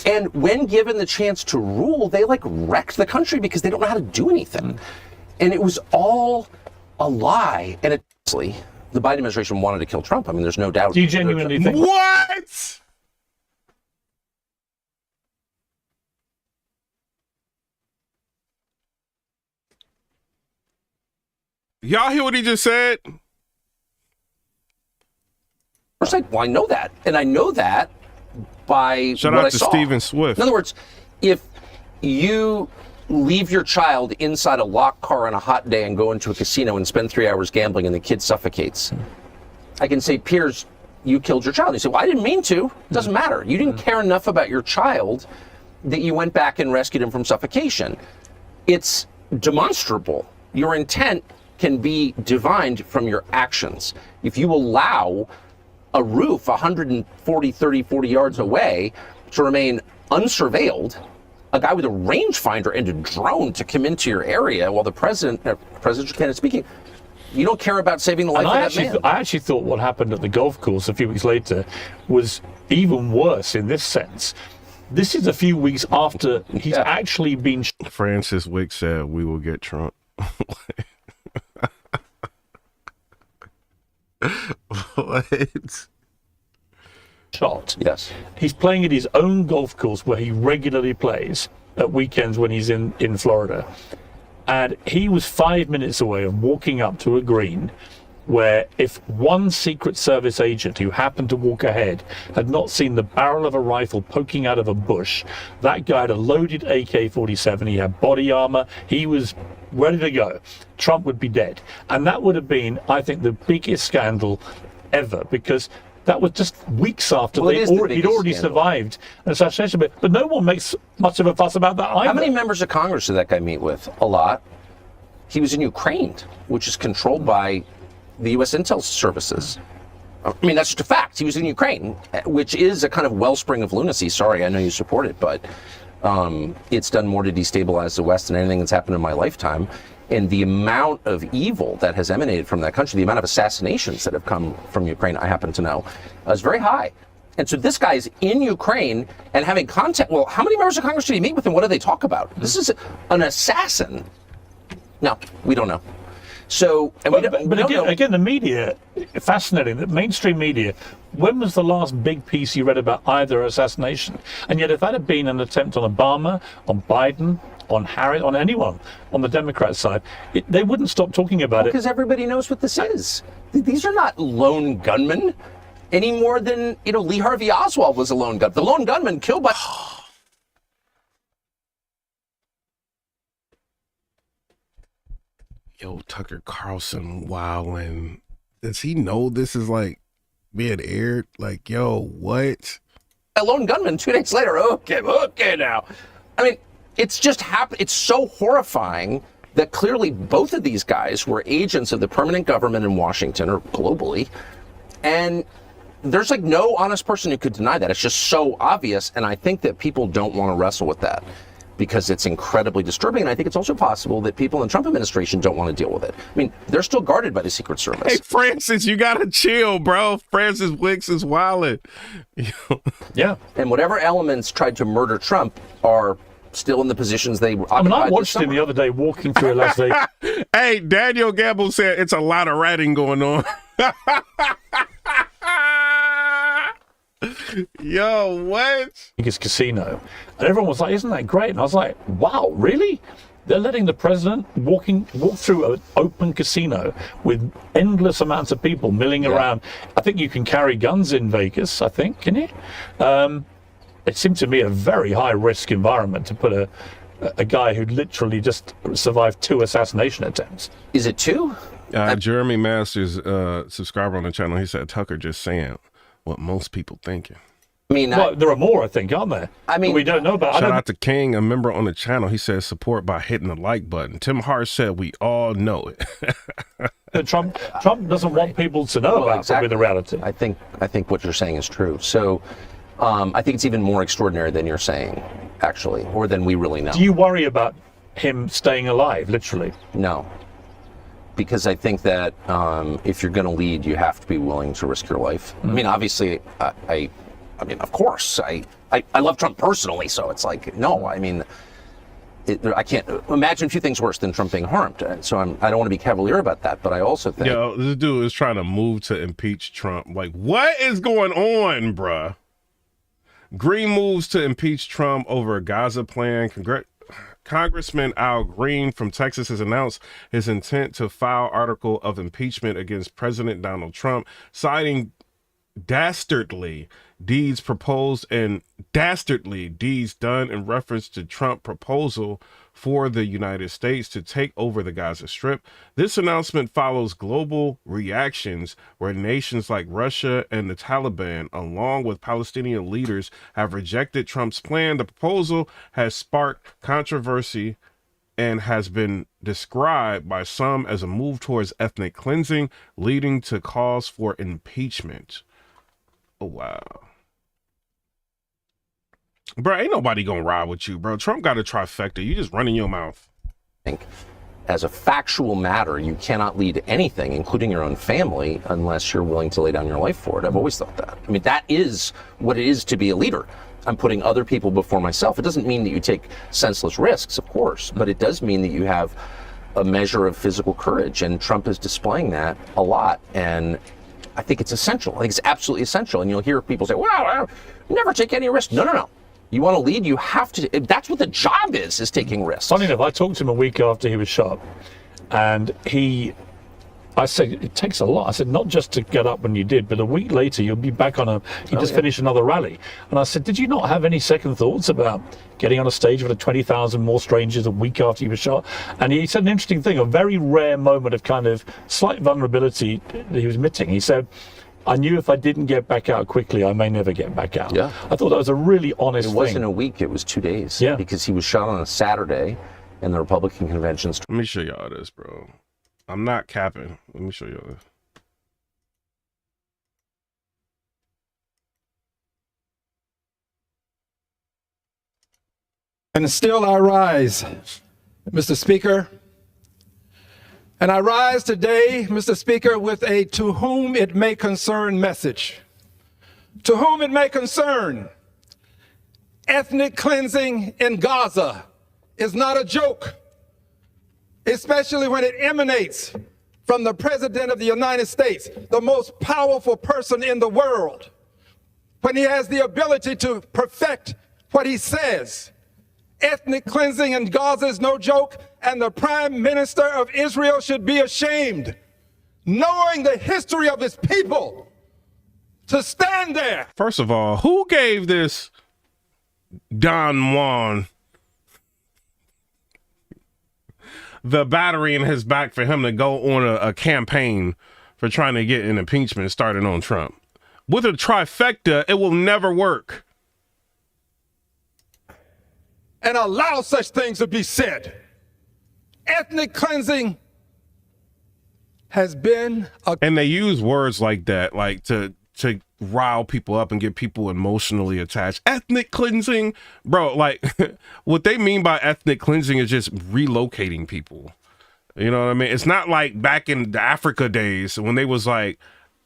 And when given the chance to rule, they like wrecked the country because they don't know how to do anything. And it was all a lie. And the Biden administration wanted to kill Trump. I mean, there's no doubt. Do you genuinely think? What? Y'all hear what he just said? Well, I know that. And I know that by Shout what out I to saw. Stephen Swift. In other words, if you leave your child inside a locked car on a hot day and go into a casino and spend 3 hours gambling and the kid suffocates, I can say, Piers, you killed your child. You say, well, I didn't mean to. It doesn't matter. You didn't care enough about your child that you went back and rescued him from suffocation. It's demonstrable. Your intent can be divined from your actions. If you allow a roof 40 yards away to remain unsurveilled, a guy with a rangefinder and a drone to come into your area while the presidential candidate speaking, you don't care about saving the life of that man. I actually thought what happened at the golf course a few weeks later was even worse in this sense. This is a few weeks after he's actually been... Francis Wick said, we will get Trump. What? Shot. Yes. He's playing at his own golf course where he regularly plays at weekends when he's in Florida. And he was 5 minutes away of walking up to a green where if one Secret Service agent who happened to walk ahead had not seen the barrel of a rifle poking out of a bush, that guy had a loaded AK-47, he had body armor, he was ready to go. Trump would be dead. And that would have been, I think, the biggest scandal ever, because that was just weeks after he'd already survived an assassination. But no one makes much of a fuss about that either. How many members of Congress did that guy meet with? A lot. He was in Ukraine, which is controlled by the U.S. intel services. I mean, that's just a fact. He was in Ukraine, which is a kind of wellspring of lunacy. Sorry, I know you support it, but it's done more to destabilize the West than anything that's happened in my lifetime. And the amount of evil that has emanated from that country, the amount of assassinations that have come from Ukraine, I happen to know, is very high. And so this guy is in Ukraine and having contact. Well, how many members of Congress did he meet with and what do they talk about? This is an assassin. No, we don't know. So, and again, the media, fascinating, the mainstream media, when was the last big piece you read about either assassination? And yet if that had been an attempt on Obama, on Biden, on Harris, on anyone on the Democrat side, they wouldn't stop talking about it. Because everybody knows what this is. These are not lone gunmen any more than, Lee Harvey Oswald was a lone gunman. The lone gunman killed by... Yo, Tucker Carlson, wildin'. Does he know this is like being aired? Like, yo, what? A lone gunman 2 days later. Okay now. I mean, it's just happened. It's so horrifying that clearly both of these guys were agents of the permanent government in Washington or globally. And there's like no honest person who could deny that. It's just so obvious. And I think that people don't want to wrestle with that because it's incredibly disturbing. And I think it's also possible that people in the Trump administration don't want to deal with it. I mean, they're still guarded by the Secret Service. Hey, Francis, you got to chill, bro. Francis Wicks is wildin'. Yeah. And whatever elements tried to murder Trump are still in the positions they occupied. I mean, I watched him the other day walking through Alaska. Hey, Daniel Gamble said it's a lot of ratting going on. Yo, what? Biggest casino. And everyone was like, isn't that great? And I was like, wow, really? They're letting the president walk through an open casino with endless amounts of people milling around. I think you can carry guns in Vegas, I think, can you? It seemed to me a very high-risk environment to put a guy who literally just survived 2 assassination attempts. Is it 2? Jeremy Masters, subscriber on the channel, he said, Tucker just saying what most people thinking. I mean, well, there are more, I think, aren't there? I mean, we don't know about. Shout out to King, a member on the channel. He says support by hitting the like button. Tim Hart said we all know it. Trump doesn't want people to know about exactly. the reality. I think what you're saying is true. So I think it's even more extraordinary than you're saying, actually, or than we really know. Do you worry about him staying alive, literally? No. Because I think that if you're going to lead, you have to be willing to risk your life. I mean, obviously, I mean, of course, I love Trump personally, so it's like, no, I mean, I can't imagine a few things worse than Trump being harmed. So I don't want to be cavalier about that, but I also think... Yo, this dude is trying to move to impeach Trump. Like, what is going on, bruh? Green moves to impeach Trump over a Gaza plan. Congressman Al Green from Texas has announced his intent to file article of impeachment against President Donald Trump, citing dastardly deeds proposed and dastardly deeds done in reference to Trump proposal for the United States to take over the Gaza Strip. This announcement follows global reactions where nations like Russia and the Taliban, along with Palestinian leaders, have rejected Trump's plan. The proposal has sparked controversy and has been described by some as a move towards ethnic cleansing, leading to calls for impeachment. Oh, wow. Bro, ain't nobody gonna ride with you, bro. Trump got a trifecta. You just running your mouth. I think as a factual matter, you cannot lead anything, including your own family, unless you're willing to lay down your life for it. I've always thought that. I mean, that is what it is to be a leader. I'm putting other people before myself. It doesn't mean that you take senseless risks, of course, but it does mean that you have a measure of physical courage, and Trump is displaying that a lot. And I think it's essential. I think it's absolutely essential. And you'll hear people say, well, I never take any risk. No. You want to lead, you have to. That's what the job is taking risks. Funny enough, I talked to him a week after he was shot, and I said, it takes a lot. I said, not just to get up when you did, but a week later, you'll be back on finished another rally. And I said, did you not have any second thoughts about getting on a stage with 20,000 more strangers a week after he was shot? And he said an interesting thing, a very rare moment of kind of slight vulnerability that he was admitting. He said, I knew if I didn't get back out quickly, I may never get back out. Yeah. I thought that was a really honest thing. It wasn't a week, it was 2 days. Yeah. Because he was shot on a Saturday, and the Republican convention started. Let me show y'all this, bro. I'm not capping. Let me show y'all this. And still I rise, Mr. Speaker. And I rise today, Mr. Speaker, with a to whom it may concern message. To whom it may concern, ethnic cleansing in Gaza is not a joke, especially when it emanates from the President of the United States, the most powerful person in the world, when he has the ability to perfect what he says. Ethnic cleansing in Gaza is no joke, and the Prime Minister of Israel should be ashamed, knowing the history of his people, to stand there. First of all, who gave this Don Juan the battery in his back for him to go on a campaign for trying to get an impeachment started on Trump? With a trifecta, it will never work. And allow such things to be said. Ethnic cleansing has been and they use words like that, like to rile people up and get people emotionally attached. Ethnic cleansing, bro, like what they mean by ethnic cleansing is just relocating people. You know what I mean? It's not like back in the Africa days when they was like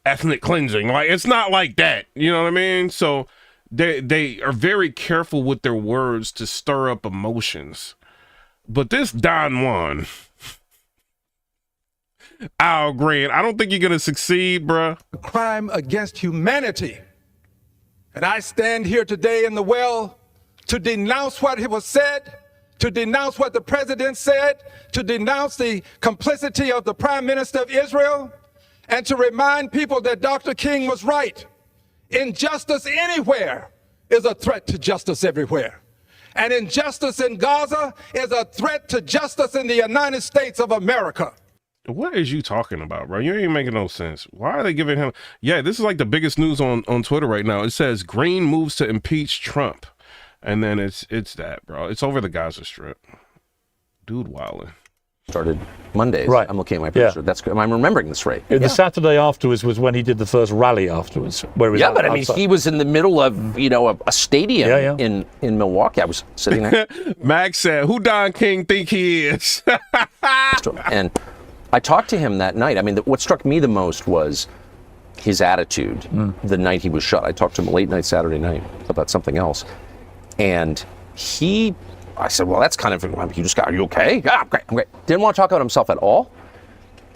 ethnic cleansing. Like, it's not like that. You know what I mean? So they are very careful with their words to stir up emotions. But this Don Juan, Al Green, I don't think you're going to succeed, bruh. a crime against humanity. And I stand here today in the well to denounce what was said, to denounce what the president said, to denounce the complicity of the Prime Minister of Israel, and to remind people that Dr. King was right. Injustice anywhere is a threat to justice everywhere. And injustice in Gaza is a threat to justice in the United States of America. What is you talking about, bro? You ain't making no sense. Why are they giving him? Yeah, this is like the biggest news on Twitter right now. It says Green moves to impeach Trump. And then it's that, bro. It's over the Gaza Strip. Dude wildin'. started Mondays. Right. I'm looking at my picture. Yeah. That's good. I'm remembering this right. The Saturday afterwards was when he did the first rally afterwards. Where he was But I mean, he was in the middle of, a stadium in Milwaukee. I was sitting there. Max said, who Don King think he is? And I talked to him that night. I mean, what struck me the most was his attitude the night he was shot. I talked to him late night Saturday night about something else. And I said, well, that's kind of, are you okay? Yeah, I'm great. Didn't want to talk about himself at all.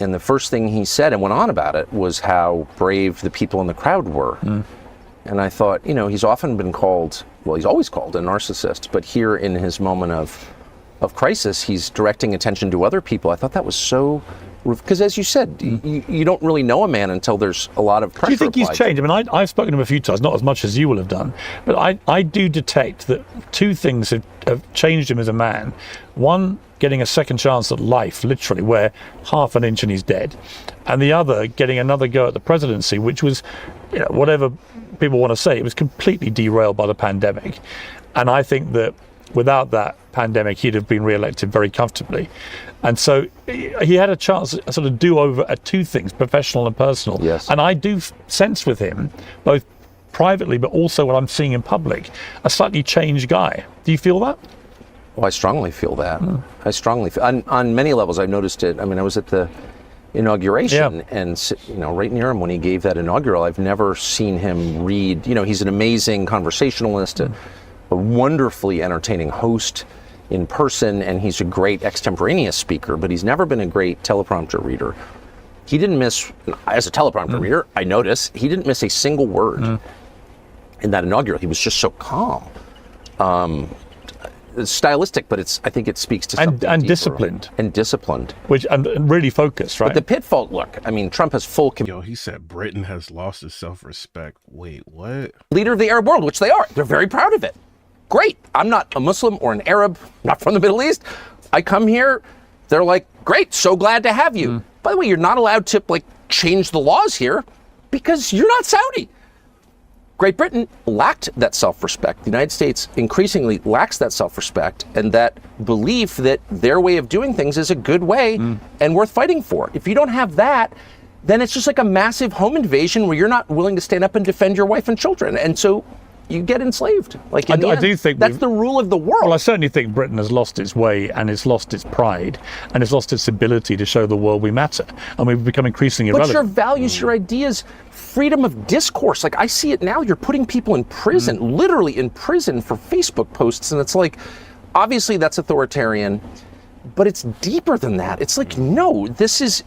And the first thing he said and went on about it was how brave the people in the crowd were. And I thought, he's often been called, well, he's always called a narcissist, but here in his moment of crisis, he's directing attention to other people. I thought that was so, because as you said, you don't really know a man until there's a lot of pressure. Do you think he's applied. changed? I mean, I've spoken to him a few times, not as much as you will have done, but I do detect that two things have changed him as a man. One, getting a second chance at life, literally, where half an inch and he's dead. And the other, getting another go at the presidency, which was, whatever people want to say, it was completely derailed by the pandemic. And I think that without that pandemic, he'd have been re-elected very comfortably. And so he had a chance to sort of do over at two things, professional and personal. Yes. And I do sense with him, both privately, but also what I'm seeing in public, a slightly changed guy. Do you feel that? Well, I strongly feel that. I strongly feel, on many levels, I've noticed it. I mean, I was at the inauguration and, right near him when he gave that inaugural, I've never seen him read, he's an amazing conversationalist, a wonderfully entertaining host in person, and he's a great extemporaneous speaker, but he's never been a great teleprompter reader. He didn't miss, as a teleprompter reader, I notice, he didn't miss a single word in that inaugural. He was just so calm. It's stylistic, but I think it speaks to something and deeper. disciplined. And disciplined. And really focused, right? But the pitfall, look, I mean, Trump has full... He said Britain has lost its self-respect. Wait, what? Leader of the Arab world, which they are. They're very proud of it. Great. I'm not a Muslim or an Arab, not from the Middle East. I come here, they're like, great, so glad to have you. By the way, you're not allowed to change the laws here because you're not Saudi. Great Britain lacked that self-respect. The United States increasingly lacks that self-respect and that belief that their way of doing things is a good way and worth fighting for. If you don't have that, then it's just like a massive home invasion where you're not willing to stand up and defend your wife and children. And so you get enslaved. I do think that's the rule of the world. Well, I certainly think Britain has lost its way and it's lost its pride and it's lost its ability to show the world we matter. And we've become increasingly irrelevant. But your values, your ideas, freedom of discourse. I see it now. You're putting people in prison, literally in prison for Facebook posts. And it's obviously that's authoritarian, but it's deeper than that. It's no, this is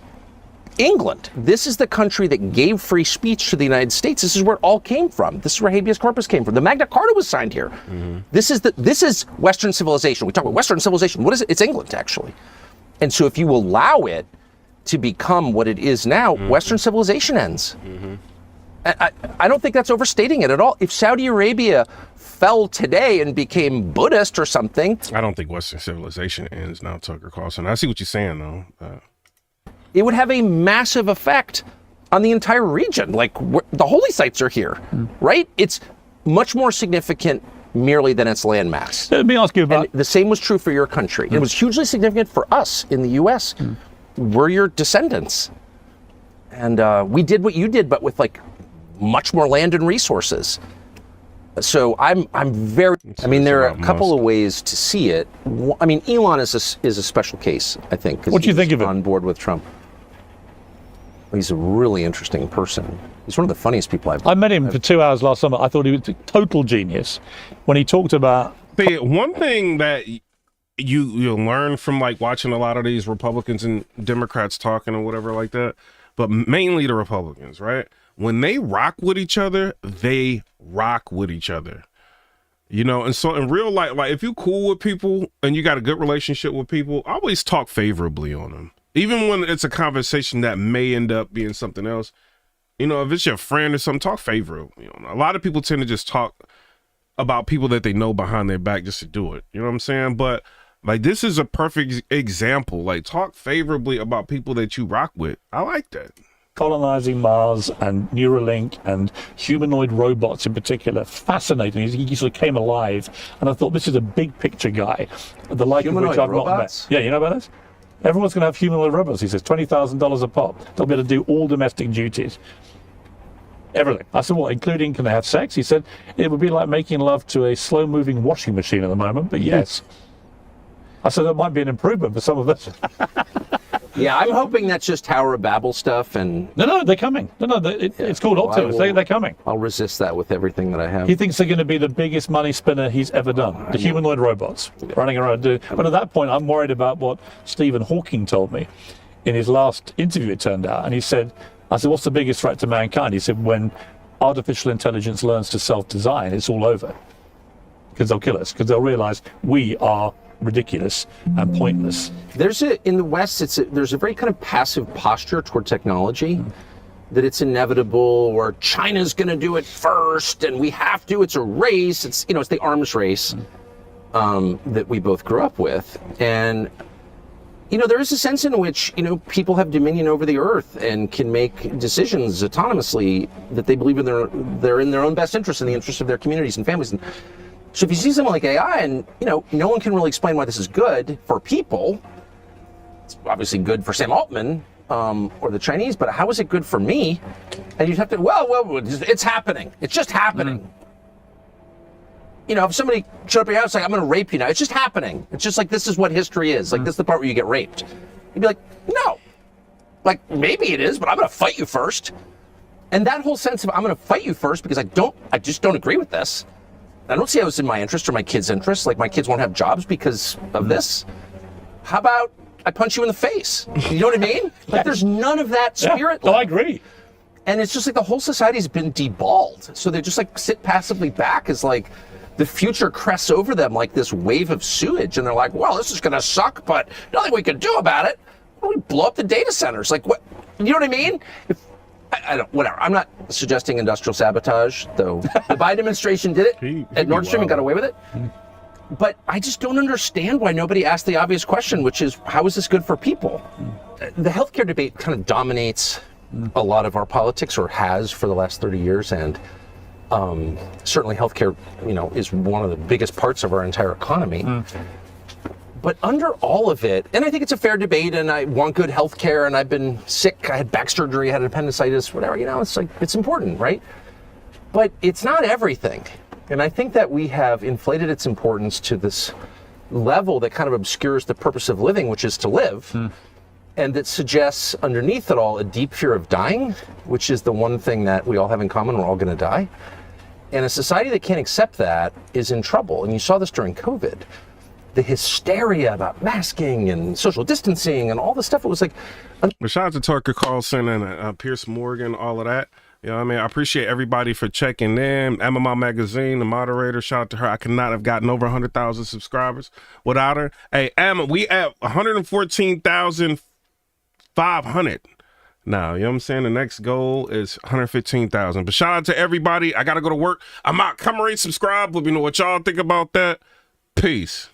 England. This is the country that gave free speech to the United States. This is where it all came from. This is where habeas corpus came from. The Magna Carta was signed here. This is Western civilization. We talk about Western civilization. What is it? It's England, actually. And so if you allow it to become what it is now, Western civilization ends. I don't think that's overstating it at all. If Saudi Arabia fell today and became Buddhist or something... I don't think Western civilization ends now, Tucker Carson. I see what you're saying, though. It would have a massive effect on the entire region. The holy sites are here, right? It's much more significant merely than its landmass. Let me ask you about... And the same was true for your country. It was hugely significant for us in the U.S. We're your descendants. And we did what you did, but with much more land and resources. So I'm very... I mean, there are a couple of ways to see it. I mean, Elon is a special case, I think. What do you think of him? On board with Trump. He's a really interesting person. He's one of the funniest people I met him for 2 hours last summer. I thought he was a total genius when he talked about... One thing that you'll learn from watching a lot of these Republicans and Democrats talking or whatever like that, but mainly the Republicans, right? When they rock with each other, they rock with each other. And so in real life, if you cool with people and you got a good relationship with people, always talk favorably on them. Even when it's a conversation that may end up being something else, if it's your friend or something, talk favorably. A lot of people tend to just talk about people that they know behind their back just to do it. You know what I'm saying? But this is a perfect example. Talk favorably about people that you rock with. I like that. Colonizing Mars and Neuralink and humanoid robots in particular, fascinating. He sort of came alive, and I thought this is a big picture guy, the like of which I've not met. Yeah, you know about this? Everyone's going to have humanoid robots, he says, $20,000 a pop. They'll be able to do all domestic duties. Everything. I said, well, including can they have sex? He said, it would be like making love to a slow-moving washing machine at the moment, but yes. I said, that might be an improvement for some of us. Yeah, I'm hoping that's just Tower of Babel stuff. And No, they're coming. It's called Optimus. They're coming. I'll resist that with everything that I have. He thinks they're going to be the biggest money spinner he's ever done. The humanoid robots running around doing. But at that point, I'm worried about what Stephen Hawking told me in his last interview, it turned out. And he said, I said, what's the biggest threat to mankind? He said, when artificial intelligence learns to self-design, it's all over. Because they'll kill us. Because they'll realize we are ridiculous and pointless. In the West, there's a very kind of passive posture toward technology, that it's inevitable, or China's going to do it first, and we have to. It's a race. It's the arms race that we both grew up with, and there is a sense in which people have dominion over the earth and can make decisions autonomously that they believe they're in their own best interest, in the interest of their communities and families. And so if you see something like AI, and no one can really explain why this is good for people. It's obviously good for Sam Altman or the Chinese, but how is it good for me? And you'd have to, well, it's happening. It's just happening. If somebody showed up at your house like, I'm going to rape you now, it's just happening. It's just like, this is what history is. Like, this is the part where you get raped. You'd be like, no. Like, maybe it is, but I'm going to fight you first. And that whole sense of I'm going to fight you first because I just don't agree with this. I don't see how it's in my interest or my kids' interest. Like, my kids won't have jobs because of this. How about I punch you in the face? You know what I mean? Like, there's none of that spirit. Yeah, I agree. And it's just like the whole society's been deballed. So they just like sit passively back as like the future crests over them like this wave of sewage. And they're like, well, this is going to suck, but nothing we can do about it. Well, we blow up the data centers. Like, what? You know what I mean? I don't, whatever. I'm not suggesting industrial sabotage, though the Biden administration did it at Nord Stream and got away with it. But I just don't understand why nobody asked the obvious question, which is, how is this good for people? The healthcare debate kind of dominates a lot of our politics, or has for the last 30 years. And certainly healthcare, is one of the biggest parts of our entire economy. But under all of it, and I think it's a fair debate, and I want good health care, and I've been sick, I had back surgery, I had appendicitis, whatever, it's like, it's important, right? But it's not everything. And I think that we have inflated its importance to this level that kind of obscures the purpose of living, which is to live, and that suggests underneath it all a deep fear of dying, which is the one thing that we all have in common, we're all gonna die. And a society that can't accept that is in trouble, and you saw this during COVID. The hysteria about masking and social distancing and all the stuff. It was like, shout out to Tucker Carson and Piers Morgan, all of that. I appreciate everybody for checking in. MMI Magazine, the moderator, shout out to her. I could not have gotten over 100,000 subscribers without her. Hey, Emma, we at 114,500 now. You know what I'm saying? The next goal is 115,000. But shout out to everybody. I got to go to work. I'm out. Come rate, subscribe. Let me know what y'all think about that. Peace.